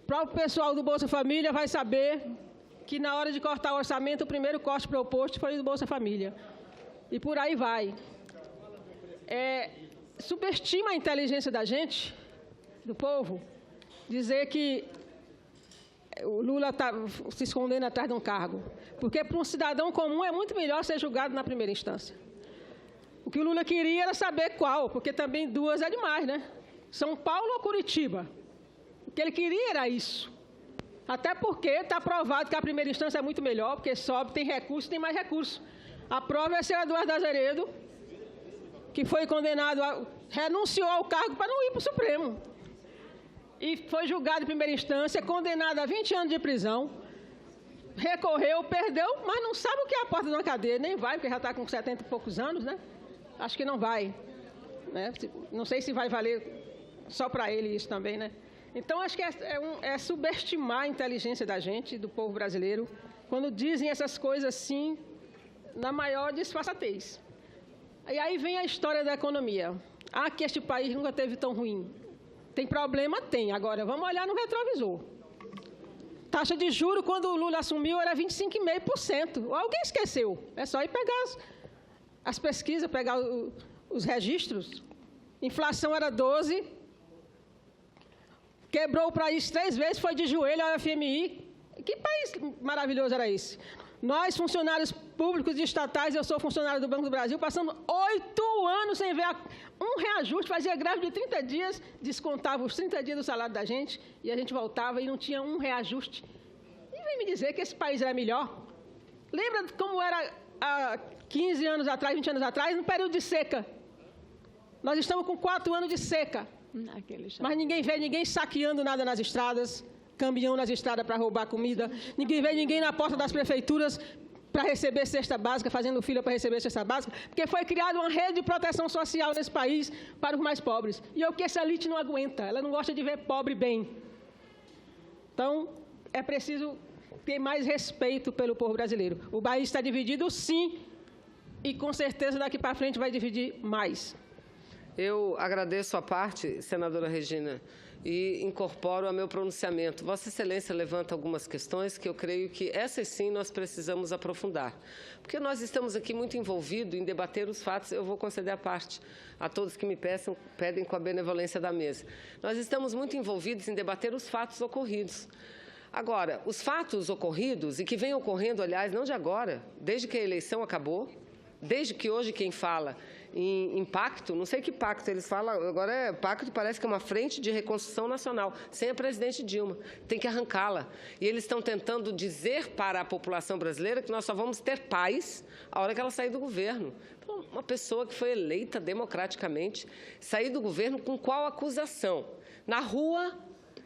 O próprio pessoal do Bolsa Família vai saber que, na hora de cortar o orçamento, o primeiro corte proposto foi do Bolsa Família. E por aí vai. Subestima a inteligência da gente, do povo, dizer que o Lula está se escondendo atrás de um cargo. Porque, para um cidadão comum, é muito melhor ser julgado na primeira instância. O que o Lula queria era saber qual, porque também 2 é demais, né? São Paulo ou Curitiba? O que ele queria era isso. Até porque está provado que a primeira instância é muito melhor, porque sobe, tem recurso, tem mais recurso. A prova é o senador Eduardo Azeredo, que foi condenado, renunciou ao cargo para não ir para o Supremo. e foi julgado em primeira instância, condenado a 20 anos de prisão, recorreu, perdeu, mas não sabe o que é a porta de uma cadeia, nem vai, porque já está com 70 e poucos anos, né? Acho que não vai. Né? Não sei se vai valer só para ele isso também, né? Então, acho que é subestimar a inteligência da gente, do povo brasileiro, quando dizem essas coisas assim, na maior disfarçatez. E aí vem a história da economia. Ah, que este país nunca teve tão ruim. Tem problema? Tem. Agora, vamos olhar no retrovisor. Taxa de juros, quando o Lula assumiu, era 25,5%. Alguém esqueceu. É só ir pegar as pesquisas, pegar os registros. Inflação era 12%. Quebrou o país 3 vezes, foi de joelho ao FMI. Que país maravilhoso era esse? Nós, funcionários públicos e estatais, eu sou funcionário do Banco do Brasil, passamos 8 anos sem ver um reajuste, fazia greve de 30 dias, descontava os 30 dias do salário da gente, e a gente voltava e não tinha um reajuste. E vem me dizer que esse país era melhor? Lembra como era há 15 anos atrás, 20 anos atrás, no período de seca? Nós estamos com 4 anos de seca. Mas ninguém vê ninguém saqueando nada nas estradas, caminhão nas estradas para roubar comida, ninguém vê ninguém na porta das prefeituras para receber cesta básica, fazendo fila para receber cesta básica, porque foi criada uma rede de proteção social nesse país para os mais pobres. E é o que essa elite não aguenta, ela não gosta de ver pobre bem. Então, é preciso ter mais respeito pelo povo brasileiro. O país está dividido, sim, e com certeza daqui para frente vai dividir mais. Eu agradeço a parte, senadora Regina, e incorporo ao meu pronunciamento. Vossa Excelência levanta algumas questões que eu creio que essas sim nós precisamos aprofundar. Porque nós estamos aqui muito envolvidos em debater os fatos, eu vou conceder a parte a todos que me pedem com a benevolência da mesa. Nós estamos muito envolvidos em debater os fatos ocorridos. Agora, os fatos ocorridos, e que vêm ocorrendo, aliás, não de agora, desde que a eleição acabou, desde que hoje quem fala em pacto, não sei que pacto eles falam, agora pacto parece que é uma frente de reconstrução nacional, sem a presidente Dilma, tem que arrancá-la. E eles estão tentando dizer para a população brasileira que nós só vamos ter paz a hora que ela sair do governo. Então, uma pessoa que foi eleita democraticamente, sair do governo com qual acusação? Na rua,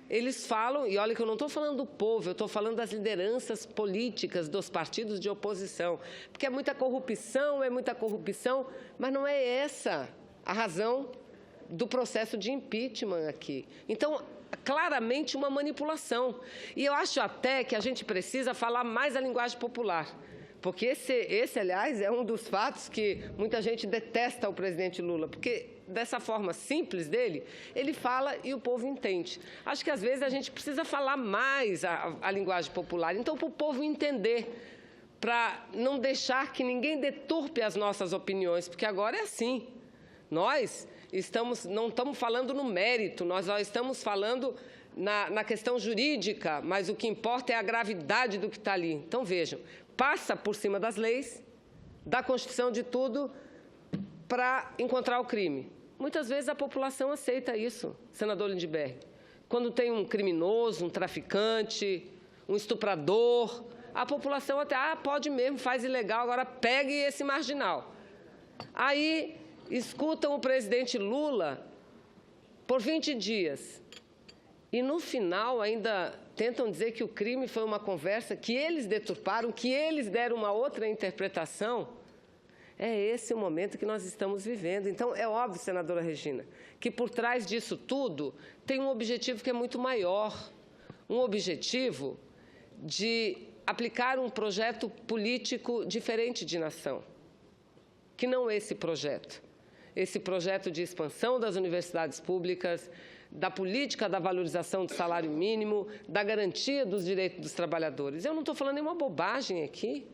eles falam, e olha que eu não estou falando do povo, eu estou falando das lideranças políticas dos partidos de oposição, porque é muita corrupção, mas não é essa a razão do processo de impeachment aqui. Então, claramente uma manipulação. E eu acho até que a gente precisa falar mais a linguagem popular, porque esse, aliás, é um dos fatos que muita gente detesta o presidente Lula, porque dessa forma simples dele, ele fala e o povo entende. Acho que, às vezes, a gente precisa falar mais a linguagem popular, então, para o povo entender, para não deixar que ninguém deturpe as nossas opiniões, porque agora é assim. Nós não estamos falando no mérito, nós estamos falando na questão jurídica, mas o que importa é a gravidade do que está ali. Então, vejam, passa por cima das leis, da Constituição, de tudo, para encontrar o crime. Muitas vezes a população aceita isso, senador Lindbergh. Quando tem um criminoso, um traficante, um estuprador, a população até, pode mesmo, faz ilegal, agora pegue esse marginal. Aí escutam o presidente Lula por 20 dias. E no final ainda tentam dizer que o crime foi uma conversa que eles deturparam, que eles deram uma outra interpretação. É esse o momento que nós estamos vivendo. Então, é óbvio, senadora Regina, que por trás disso tudo tem um objetivo que é muito maior. Um objetivo de aplicar um projeto político diferente de nação, que não esse projeto. Esse projeto de expansão das universidades públicas, da política da valorização do salário mínimo, da garantia dos direitos dos trabalhadores. Eu não estou falando nenhuma bobagem aqui.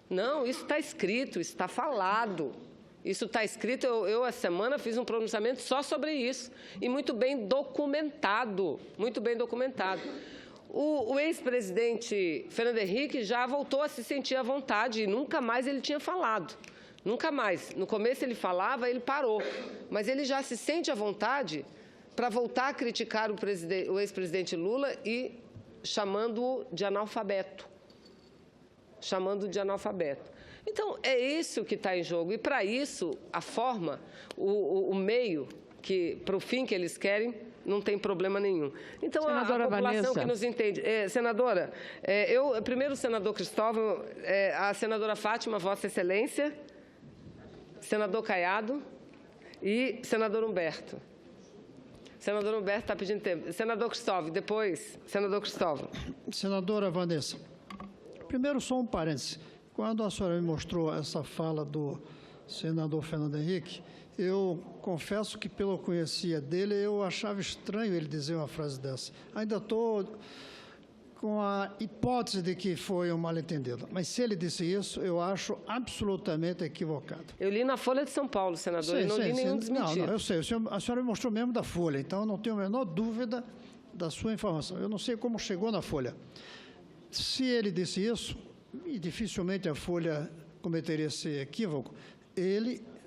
Não, isso está escrito, isso está falado. Isso está escrito, eu essa semana fiz um pronunciamento só sobre isso. E muito bem documentado, muito bem documentado. O ex-presidente Fernando Henrique já voltou a se sentir à vontade e nunca mais ele tinha falado. Nunca mais. No começo ele falava, ele parou. Mas ele já se sente à vontade para voltar a criticar o ex-presidente Lula e chamando-o de analfabeto. Então, é isso que está em jogo. E, para isso, a forma, o meio, para o fim que eles querem, não tem problema nenhum. Então, senadora a população Vanessa. que nos entende... senadora, primeiro o senador Cristóvão, a senadora Fátima, Vossa Excelência, senador Caiado e senador Humberto. Senador Humberto está pedindo tempo. Senador Cristóvão, depois, senador Cristóvão. Senadora Vanessa, primeiro só um parêntese. Quando a senhora me mostrou essa fala do senador Fernando Henrique, eu confesso que, pelo que eu conhecia dele, eu achava estranho ele dizer uma frase dessa. Ainda estou com a hipótese de que foi um mal-entendido. Mas se ele disse isso, eu acho absolutamente equivocado. Eu li na Folha de São Paulo, senador, e não li nenhum desmentido. Não, eu sei. A senhora me mostrou mesmo da Folha, então eu não tenho a menor dúvida da sua informação. Eu não sei como chegou na Folha. Se ele disse isso, e dificilmente a Folha cometeria esse equívoco,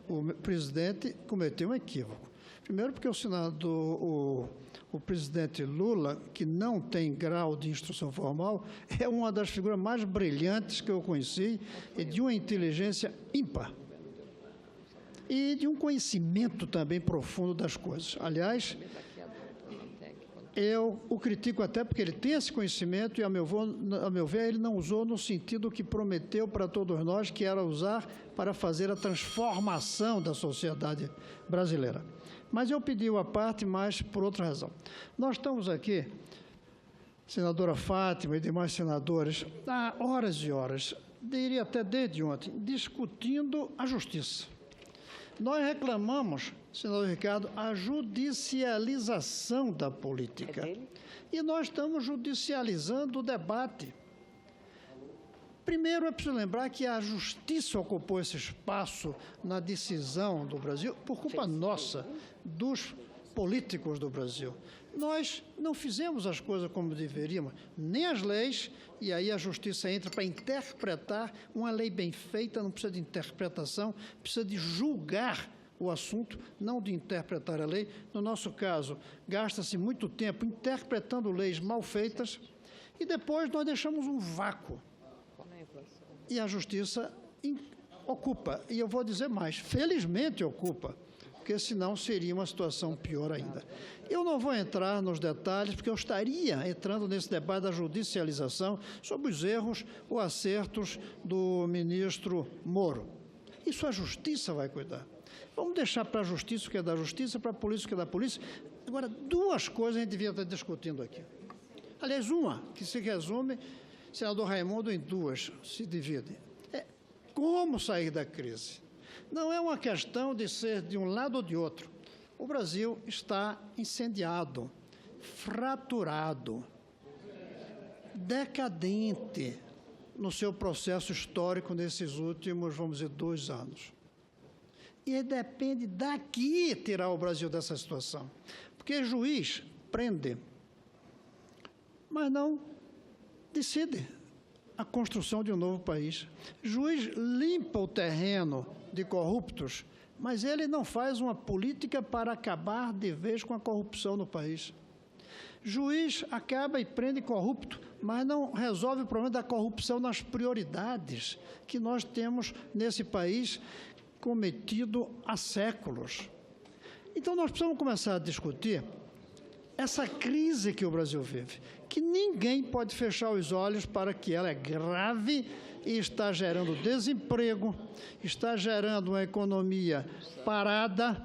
o presidente, cometeu um equívoco. Primeiro porque o presidente Lula, que não tem grau de instrução formal, é uma das figuras mais brilhantes que eu conheci e de uma inteligência ímpar. E de um conhecimento também profundo das coisas. Aliás, eu o critico até porque ele tem esse conhecimento e, a meu ver, ele não usou no sentido que prometeu para todos nós, que era usar para fazer a transformação da sociedade brasileira. Mas eu pedi à parte, mas por outra razão. Nós estamos aqui, senadora Fátima e demais senadores, há horas e horas, diria até desde ontem, discutindo a justiça. Nós reclamamos, senador Ricardo, a judicialização da política. E nós estamos judicializando o debate. Primeiro, é preciso lembrar que a justiça ocupou esse espaço na decisão do Brasil por culpa nossa, dos políticos do Brasil. Nós não fizemos as coisas como deveríamos, nem as leis, e aí a justiça entra para interpretar. Uma lei bem feita não precisa de interpretação, precisa de julgar o assunto, não de interpretar a lei. No nosso caso, gasta-se muito tempo interpretando leis mal feitas e depois nós deixamos um vácuo. E a justiça ocupa, e eu vou dizer mais, felizmente ocupa, porque senão seria uma situação pior ainda. Eu não vou entrar nos detalhes, porque eu estaria entrando nesse debate da judicialização sobre os erros ou acertos do ministro Moro. Isso a justiça vai cuidar. Vamos deixar para a justiça o que é da justiça, para a polícia o que é da polícia. Agora, duas coisas a gente devia estar discutindo aqui. Aliás, uma que se resume, senador Raimundo, em duas, se divide. É como sair da crise. Não é uma questão de ser de um lado ou de outro. O Brasil está incendiado, fraturado, decadente no seu processo histórico nesses últimos, vamos dizer, 2 anos. E depende daqui tirar o Brasil dessa situação. Porque juiz prende, mas não decide a construção de um novo país. Juiz limpa o terreno de corruptos, mas ele não faz uma política para acabar de vez com a corrupção no país. Juiz acaba e prende corrupto, mas não resolve o problema da corrupção nas prioridades que nós temos nesse país cometido há séculos. Então, nós precisamos começar a discutir essa crise que o Brasil vive, que ninguém pode fechar os olhos para que ela é grave e está gerando desemprego, está gerando uma economia parada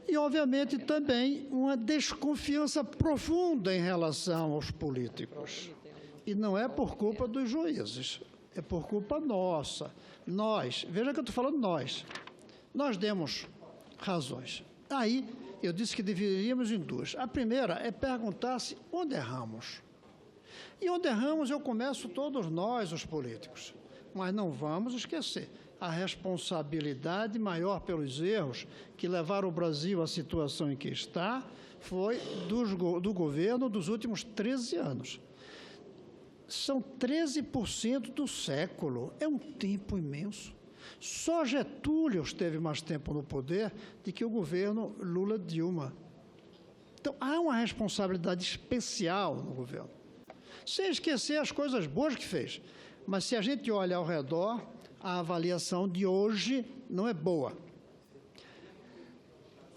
e, obviamente, também uma desconfiança profunda em relação aos políticos. E não é por culpa dos juízes, é por culpa nossa. Nós, veja que eu estou falando nós demos razões. Aí, eu disse que dividiríamos em duas. A primeira é perguntar-se onde erramos. E onde erramos, eu começo todos nós, os políticos. Mas não vamos esquecer, a responsabilidade maior pelos erros que levaram o Brasil à situação em que está foi do governo dos últimos 13 anos. São 13% do século, é um tempo imenso. Só Getúlio esteve mais tempo no poder do que o governo Lula-Dilma. Então, há uma responsabilidade especial no governo. Sem esquecer as coisas boas que fez. Mas se a gente olha ao redor, a avaliação de hoje não é boa.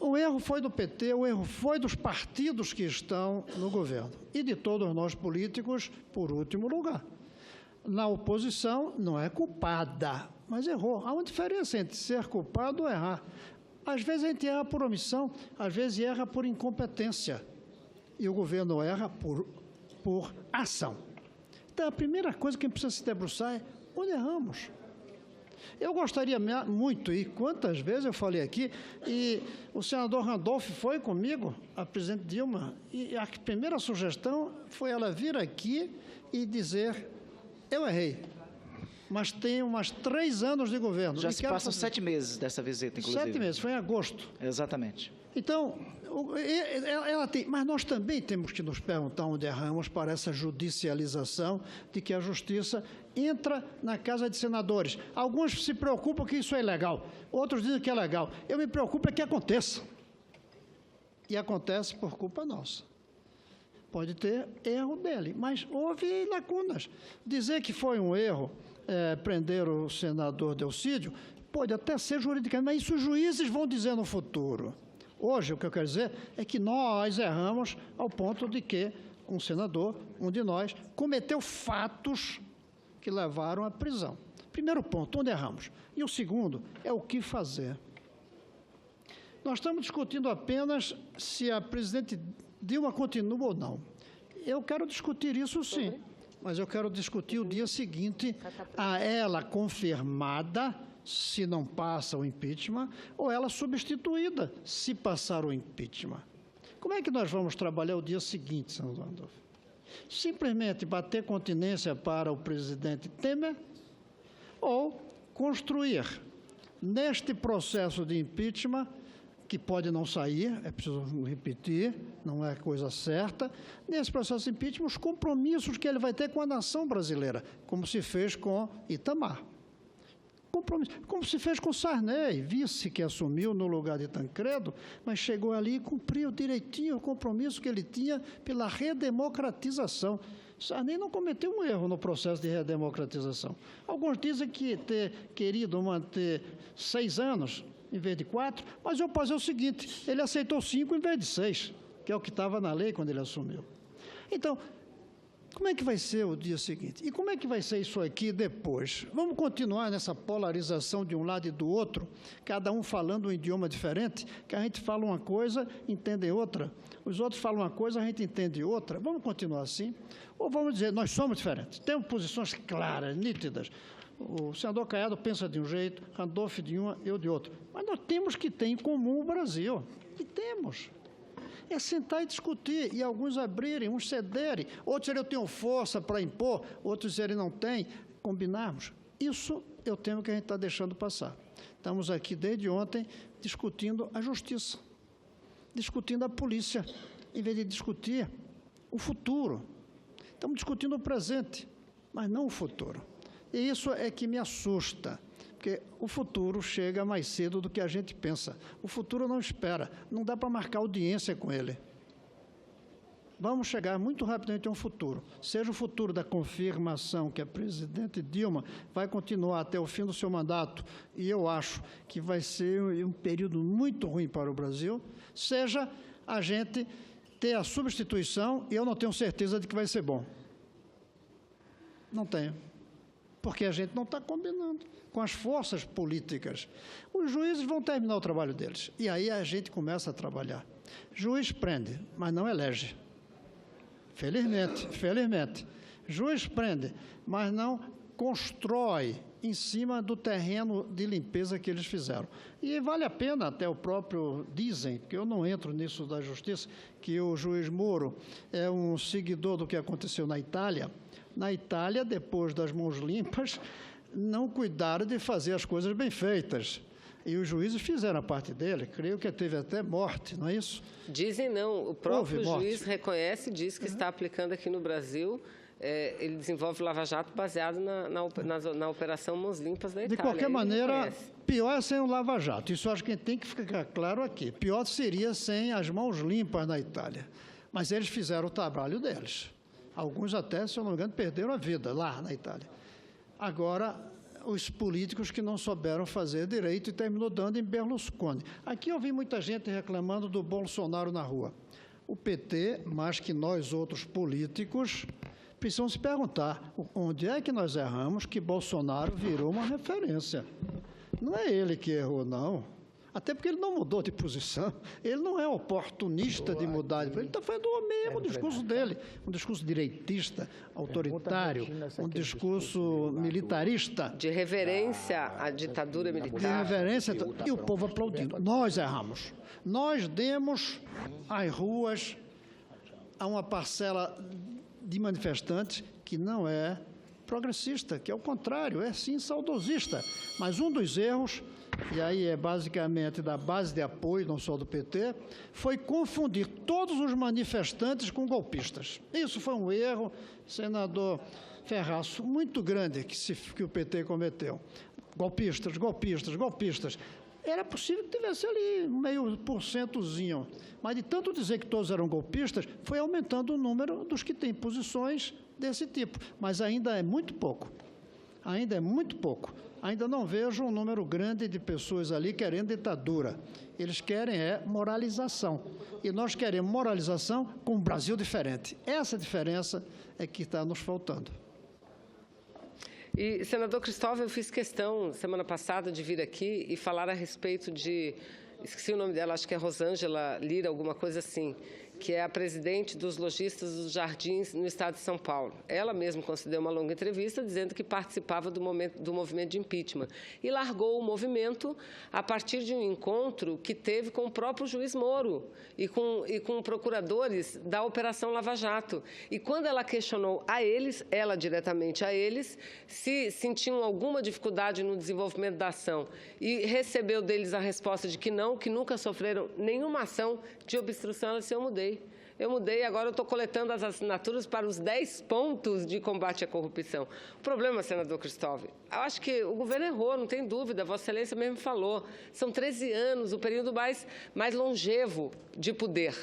O erro foi do PT, o erro foi dos partidos que estão no governo e de todos nós políticos, por último lugar. Na oposição, não é culpada, mas errou. Há uma diferença entre ser culpado ou errar. Às vezes a gente erra por omissão, às vezes erra por incompetência. E o governo erra por ação. Então, a primeira coisa que a gente precisa se debruçar é onde erramos. Eu gostaria muito, e quantas vezes eu falei aqui, e o senador Randolph foi comigo, a presidente Dilma, e a primeira sugestão foi ela vir aqui e dizer, eu errei, mas tenho mais 3 anos de governo. Já se passam 7 meses dessa visita, inclusive. 7 meses, foi em agosto. Exatamente. Então, ela tem, mas nós também temos que nos perguntar onde erramos para essa judicialização de que a justiça entra na Casa de Senadores. Alguns se preocupam que isso é ilegal, outros dizem que é legal. Eu me preocupo é que aconteça. E acontece por culpa nossa. Pode ter erro dele, mas houve lacunas. Dizer que foi um erro prender o senador Delcídio pode até ser juridicamente, mas isso os juízes vão dizer no futuro. Hoje, o que eu quero dizer é que nós erramos ao ponto de que um senador, um de nós, cometeu fatos que levaram à prisão. Primeiro ponto, onde erramos? E o segundo é o que fazer. Nós estamos discutindo apenas se a presidente Dilma continua ou não. Eu quero discutir isso sim, mas eu quero discutir o dia seguinte a ela confirmada, se não passa o impeachment, ou ela substituída, se passar o impeachment. Como é que nós vamos trabalhar o dia seguinte, senador Randolph? Simplesmente bater continência para o presidente Temer ou construir, neste processo de impeachment, que pode não sair, é preciso repetir, não é coisa certa, nesse processo de impeachment, os compromissos que ele vai ter com a nação brasileira, como se fez com Itamar. Como se fez com Sarney, vice que assumiu no lugar de Tancredo, mas chegou ali e cumpriu direitinho o compromisso que ele tinha pela redemocratização. Sarney não cometeu um erro no processo de redemocratização. Alguns dizem que ter querido manter 6 anos em vez de 4, mas eu posso dizer o seguinte, ele aceitou 5 em vez de 6, que é o que estava na lei quando ele assumiu. Então, como é que vai ser o dia seguinte? E como é que vai ser isso aqui depois? Vamos continuar nessa polarização de um lado e do outro, cada um falando um idioma diferente, que a gente fala uma coisa, entende outra, os outros falam uma coisa, a gente entende outra. Vamos continuar assim? Ou vamos dizer, nós somos diferentes, temos posições claras, nítidas. O senador Caiado pensa de um jeito, Randolph de uma, eu de outro. Mas nós temos que ter em comum o Brasil. E temos. É sentar e discutir, e alguns abrirem, uns cederem, outros dizerem eu tenho força para impor, outros dizerem não tem, combinarmos. Isso eu temo que a gente está deixando passar. Estamos aqui desde ontem discutindo a justiça, discutindo a polícia, em vez de discutir o futuro. Estamos discutindo o presente, mas não o futuro. E isso é que me assusta. Porque o futuro chega mais cedo do que a gente pensa. O futuro não espera, não dá para marcar audiência com ele. Vamos chegar muito rapidamente a um futuro. Seja o futuro da confirmação que a presidente Dilma vai continuar até o fim do seu mandato, e eu acho que vai ser um período muito ruim para o Brasil, seja a gente ter a substituição, e eu não tenho certeza de que vai ser bom. Não tenho. Porque a gente não está combinando com as forças políticas. Os juízes vão terminar o trabalho deles. E aí a gente começa a trabalhar. Juiz prende, mas não elege. Felizmente. Juiz prende, mas não constrói em cima do terreno de limpeza que eles fizeram. E vale a pena, até o próprio dizem, porque eu não entro nisso da justiça, que o juiz Moro é um seguidor do que aconteceu na Itália. Na Itália, depois das mãos limpas, não cuidaram de fazer as coisas bem feitas. E os juízes fizeram a parte dele, creio que teve até morte, não é isso? Dizem não, o próprio juiz reconhece e diz que está aplicando aqui no Brasil, ele desenvolve lava-jato baseado na Operação Mãos Limpas da Itália. De qualquer maneira, pior é sem o lava-jato, isso acho que tem que ficar claro aqui. Pior seria sem as mãos limpas na Itália, mas eles fizeram o trabalho deles. Alguns até, se eu não me engano, perderam a vida lá na Itália. Agora, os políticos que não souberam fazer direito e terminou dando em Berlusconi. Aqui eu vi muita gente reclamando do Bolsonaro na rua. O PT, mais que nós outros políticos, precisam se perguntar onde é que nós erramos que Bolsonaro virou uma referência. Não é ele que errou, não. Até porque ele não mudou de posição, ele não é oportunista de mudar, ele está fazendo o mesmo discurso dele, um discurso direitista, autoritário, um discurso militarista. De reverência à ditadura militar. De reverência, e o povo aplaudindo. Nós erramos. Nós demos às ruas a uma parcela de manifestantes que não é progressista, que é o contrário, é sim saudosista. Mas um dos erros, e aí é basicamente da base de apoio, não só do PT, foi confundir todos os manifestantes com golpistas. Isso foi um erro, senador Ferraço, muito grande que o PT cometeu. Golpistas, golpistas, golpistas. Era possível que tivesse ali meio porcentozinho, mas de tanto dizer que todos eram golpistas, foi aumentando o número dos que têm posições desse tipo. Mas ainda é muito pouco. Ainda é muito pouco. Ainda não vejo um número grande de pessoas ali querendo ditadura. Eles querem moralização. E nós queremos moralização com um Brasil diferente. Essa diferença é que está nos faltando. E, senador Cristóvão, eu fiz questão, semana passada, de vir aqui e falar a respeito de... Esqueci o nome dela, acho que é Rosângela Lira, alguma coisa assim, que é a presidente dos lojistas dos Jardins no estado de São Paulo. Ela mesma concedeu uma longa entrevista dizendo que participava do movimento de impeachment e largou o movimento a partir de um encontro que teve com o próprio juiz Moro e com procuradores da Operação Lava Jato. E quando ela questionou a eles, ela diretamente a eles, se sentiam alguma dificuldade no desenvolvimento da ação e recebeu deles a resposta de que não, que nunca sofreram nenhuma ação de obstrução, ela disse: eu mudei, agora eu estou coletando as assinaturas para os 10 pontos de combate à corrupção. O problema, senador Cristóvão, eu acho que o governo errou, não tem dúvida, Vossa Excelência mesmo falou. São 13 anos, o período mais longevo de poder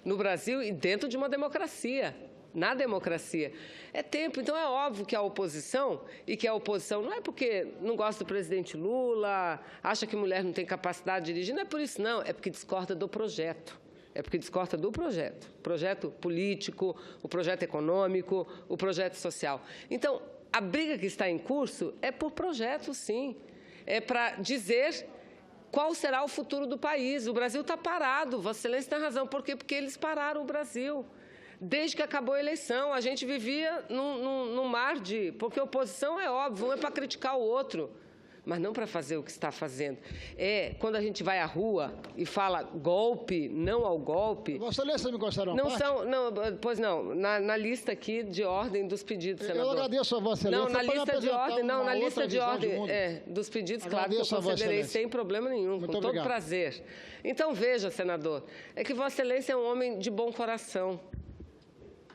no Brasil e dentro de uma democracia. Na democracia. É tempo, então é óbvio que a oposição, e que a oposição não é porque não gosta do presidente Lula, acha que mulher não tem capacidade de dirigir, não é por isso não, é porque discorda do projeto. É porque discorda do projeto. O projeto político, o projeto econômico, o projeto social. Então, a briga que está em curso é por projeto, sim. É para dizer qual será o futuro do país. O Brasil está parado, Vossa Excelência tem razão. Por quê? Porque eles pararam o Brasil. Desde que acabou a eleição, a gente vivia num mar de... Porque a oposição é óbvio, um é para criticar o outro, mas não para fazer o que está fazendo. Quando a gente vai à rua e fala golpe, não ao golpe... Vossa Excelência me considera não são, não, pois não, na lista aqui de ordem dos pedidos, senador. Eu agradeço a Vossa Excelência. Não, na lista de ordem, não, na lista de ordem dos pedidos, claro que eu concederei sem problema nenhum, com todo prazer. Então, veja, senador, é que Vossa Excelência é um homem de bom coração.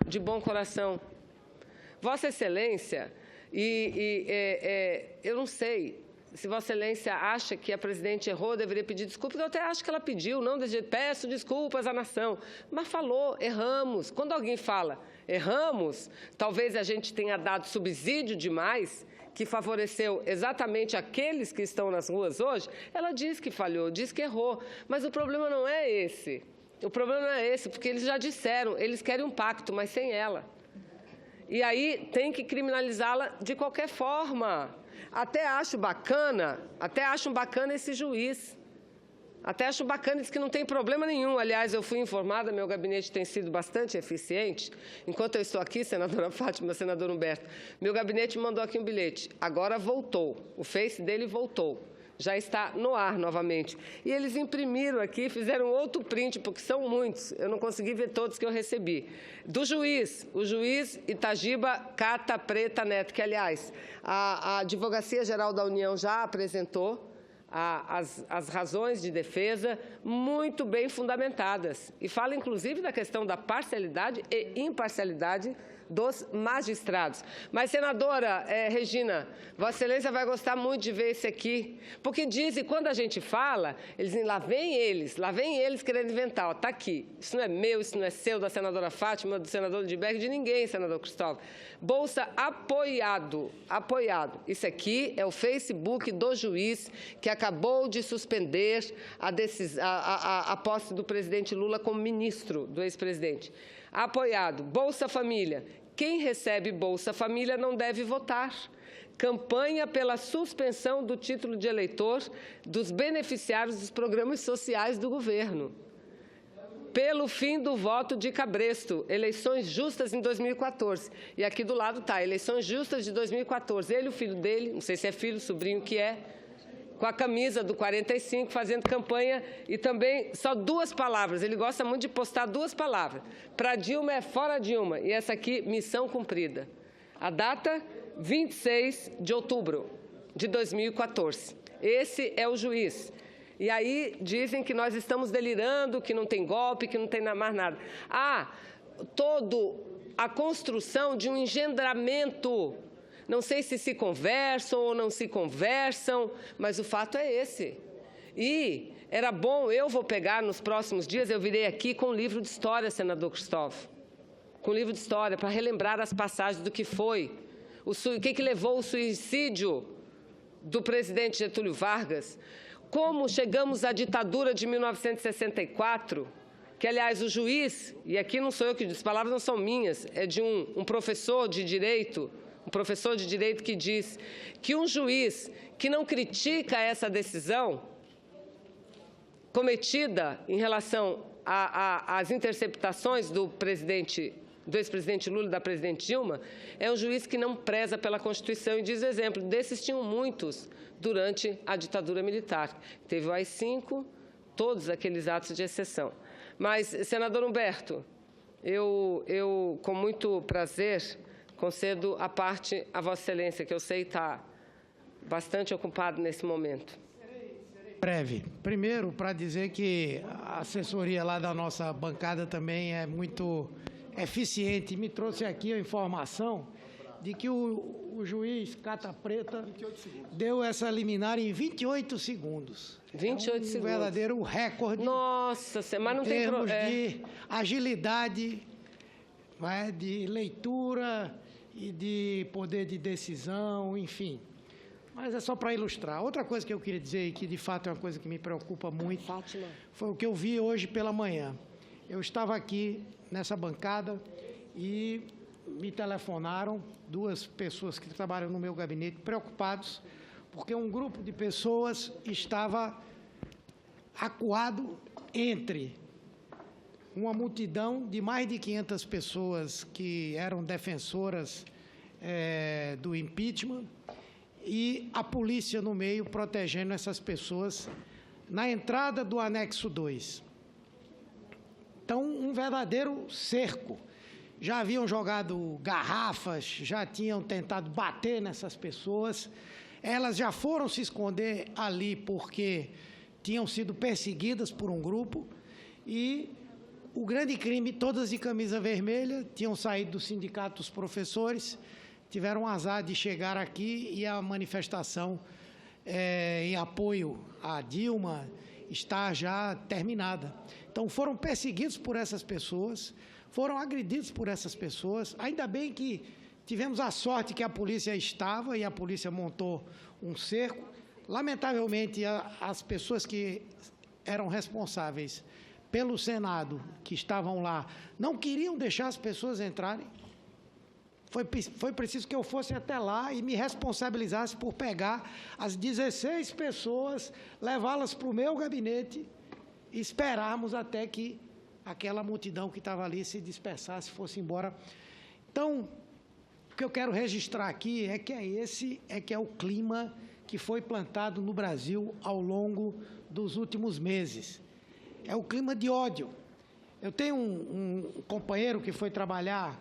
De bom coração. Vossa Excelência, eu não sei se Vossa Excelência acha que a presidente errou, deveria pedir desculpas, eu até acho que ela pediu, não, peço desculpas à nação, mas falou, erramos. Quando alguém fala, erramos, talvez a gente tenha dado subsídio demais, que favoreceu exatamente aqueles que estão nas ruas hoje, ela diz que falhou, diz que errou, mas o problema não é esse. O problema não é esse, porque eles já disseram, eles querem um pacto, mas sem ela. E aí tem que criminalizá-la de qualquer forma. Até acho bacana esse juiz. Até acho bacana, diz que não tem problema nenhum. Aliás, eu fui informada, meu gabinete tem sido bastante eficiente. Enquanto eu estou aqui, senadora Fátima, senador Humberto, meu gabinete me mandou aqui um bilhete. Agora voltou, o Face dele voltou. Já está no ar novamente. E eles imprimiram aqui, fizeram outro print, porque são muitos, eu não consegui ver todos que eu recebi. Do juiz, o juiz Itagiba Cata Preta Neto, que, aliás, a Advocacia Geral da União já apresentou as razões de defesa muito bem fundamentadas. E fala, inclusive, da questão da parcialidade e imparcialidade dos magistrados. Mas, senadora Regina, Vossa Excelência vai gostar muito de ver esse aqui, porque dizem, quando a gente fala, eles dizem, lá vem eles querendo inventar. Está aqui. Isso não é meu, isso não é seu, da senadora Fátima, do senador Lindbergh, de ninguém, senador Cristóvão. Bolsa apoiado. Isso aqui é o Facebook do juiz que acabou de suspender a posse do presidente Lula como ministro do ex-presidente. Apoiado. Bolsa Família. Quem recebe Bolsa Família não deve votar. Campanha pela suspensão do título de eleitor dos beneficiários dos programas sociais do governo. Pelo fim do voto de cabresto, eleições justas em 2014. E aqui do lado está, eleições justas de 2014. Ele e o filho dele, não sei se é filho, sobrinho que é, com a camisa do 45, fazendo campanha e também só 2 palavras. Ele gosta muito de postar 2 palavras. Para Dilma é fora Dilma. E essa aqui, missão cumprida. A data, 26 de outubro de 2014. Esse é o juiz. E aí dizem que nós estamos delirando, que não tem golpe, que não tem mais nada. A construção de um engendramento. Não sei se conversam ou não se conversam, mas o fato é esse. E era bom, eu vou pegar nos próximos dias, eu virei aqui com um livro de história, senador Cristóvão. Com um livro de história, para relembrar as passagens do que foi. O que levou o suicídio do presidente Getúlio Vargas. Como chegamos à ditadura de 1964, que, aliás, o juiz, e aqui não sou eu que diz, as palavras não são minhas, é de um professor de direito, que diz que um juiz que não critica essa decisão cometida em relação às interceptações do ex-presidente Lula e da presidente Dilma, é um juiz que não preza pela Constituição e diz exemplo. Desses tinham muitos durante a ditadura militar. Teve o AI-5, todos aqueles atos de exceção. Mas, senador Humberto, eu com muito prazer, concedo a parte a Vossa Excelência, que eu sei está bastante ocupado nesse momento. Breve. Primeiro, para dizer que a assessoria lá da nossa bancada também é muito eficiente. Me trouxe aqui a informação de que o juiz Cata Preta deu essa liminar em 28 segundos. 28 segundos. Um verdadeiro recorde. Nossa, mas não tem termos de agilidade, de leitura e de poder de decisão, enfim. Mas é só para ilustrar. Outra coisa que eu queria dizer, e que de fato é uma coisa que me preocupa muito, Fátima, foi o que eu vi hoje pela manhã. Eu estava aqui nessa bancada e me telefonaram 2 pessoas que trabalham no meu gabinete, preocupados, porque um grupo de pessoas estava acuado entre uma multidão de mais de 500 pessoas que eram defensoras do impeachment e a polícia no meio protegendo essas pessoas na entrada do anexo 2. Então, um verdadeiro cerco. Já haviam jogado garrafas, já tinham tentado bater nessas pessoas. Elas já foram se esconder ali porque tinham sido perseguidas por um grupo. E o grande crime, todas de camisa vermelha, tinham saído do sindicato dos professores, tiveram o azar de chegar aqui e a manifestação em apoio a Dilma está já terminada. Então, foram perseguidos por essas pessoas, foram agredidos por essas pessoas. Ainda bem que tivemos a sorte que a polícia estava e a polícia montou um cerco. Lamentavelmente, as pessoas que eram responsáveis pelo Senado, que estavam lá, não queriam deixar as pessoas entrarem. Foi preciso que eu fosse até lá e me responsabilizasse por pegar as 16 pessoas, levá-las para o meu gabinete e esperarmos até que aquela multidão que estava ali se dispersasse, fosse embora. Então, o que eu quero registrar aqui é que é o clima que foi plantado no Brasil ao longo dos últimos meses. É o clima de ódio. Eu tenho um companheiro que foi trabalhar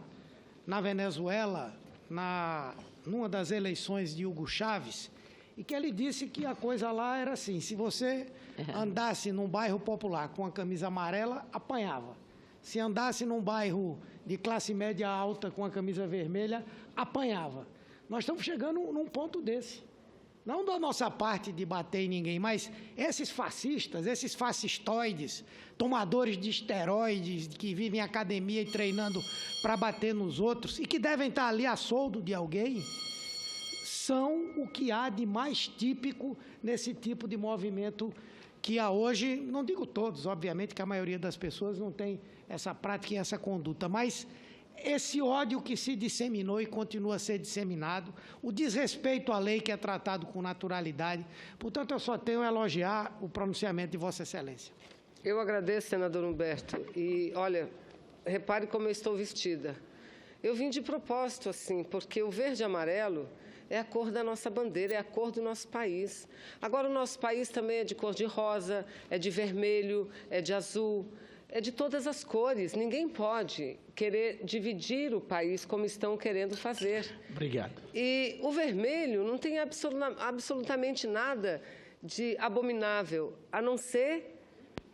na Venezuela, numa das eleições de Hugo Chávez, e que ele disse que a coisa lá era assim, se você andasse num bairro popular com a camisa amarela, apanhava. se andasse num bairro de classe média alta com a camisa vermelha, apanhava. Nós estamos chegando num ponto desse. Não da nossa parte de bater em ninguém, mas esses fascistas, esses fascistoides, tomadores de esteroides, que vivem em academia e treinando para bater nos outros, e que devem estar ali a soldo de alguém, são o que há de mais típico nesse tipo de movimento que há hoje, não digo todos, obviamente, que a maioria das pessoas não tem essa prática e essa conduta, mas esse ódio que se disseminou e continua a ser disseminado, o desrespeito à lei que é tratado com naturalidade. Portanto, eu só tenho a elogiar o pronunciamento de Vossa Excelência. Eu agradeço, senador Humberto. E, olha, repare como eu estou vestida. Eu vim de propósito, assim, porque o verde e amarelo é a cor da nossa bandeira, é a cor do nosso país. Agora, o nosso país também é de cor de rosa, é de vermelho, é de azul, é de todas as cores. Ninguém pode querer dividir o país como estão querendo fazer. Obrigado. E o vermelho não tem absolutamente nada de abominável, a não ser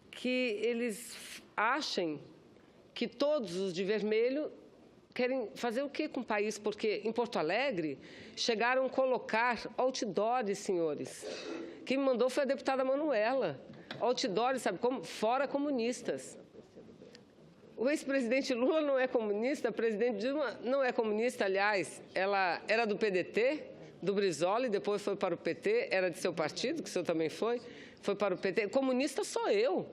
que eles achem que todos os de vermelho querem fazer o quê com o país? Porque em Porto Alegre chegaram a colocar outdoors, senhores. Quem me mandou foi a deputada Manuela. Outdoors, sabe como? Fora comunistas. O ex-presidente Lula não é comunista, a presidente Dilma não é comunista, aliás, ela era do PDT, do Brizola, e depois foi para o PT, era de seu partido, que o senhor também foi para o PT. Comunista sou eu.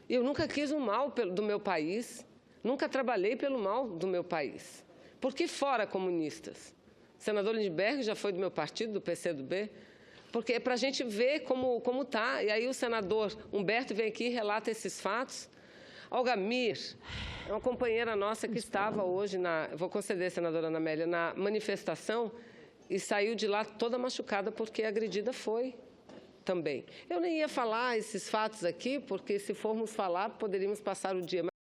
Eu nunca quis o mal do meu país, nunca trabalhei pelo mal do meu país. Por que fora comunistas? O senador Lindbergh já foi do meu partido, do PCdoB, porque é para a gente ver como está. E aí o senador Humberto vem aqui e relata esses fatos. Algamir é uma companheira nossa que estava hoje, vou conceder, senadora Ana Amélia, na manifestação e saiu de lá toda machucada porque agredida foi também. Eu nem ia falar esses fatos aqui, porque se formos falar, poderíamos passar o dia.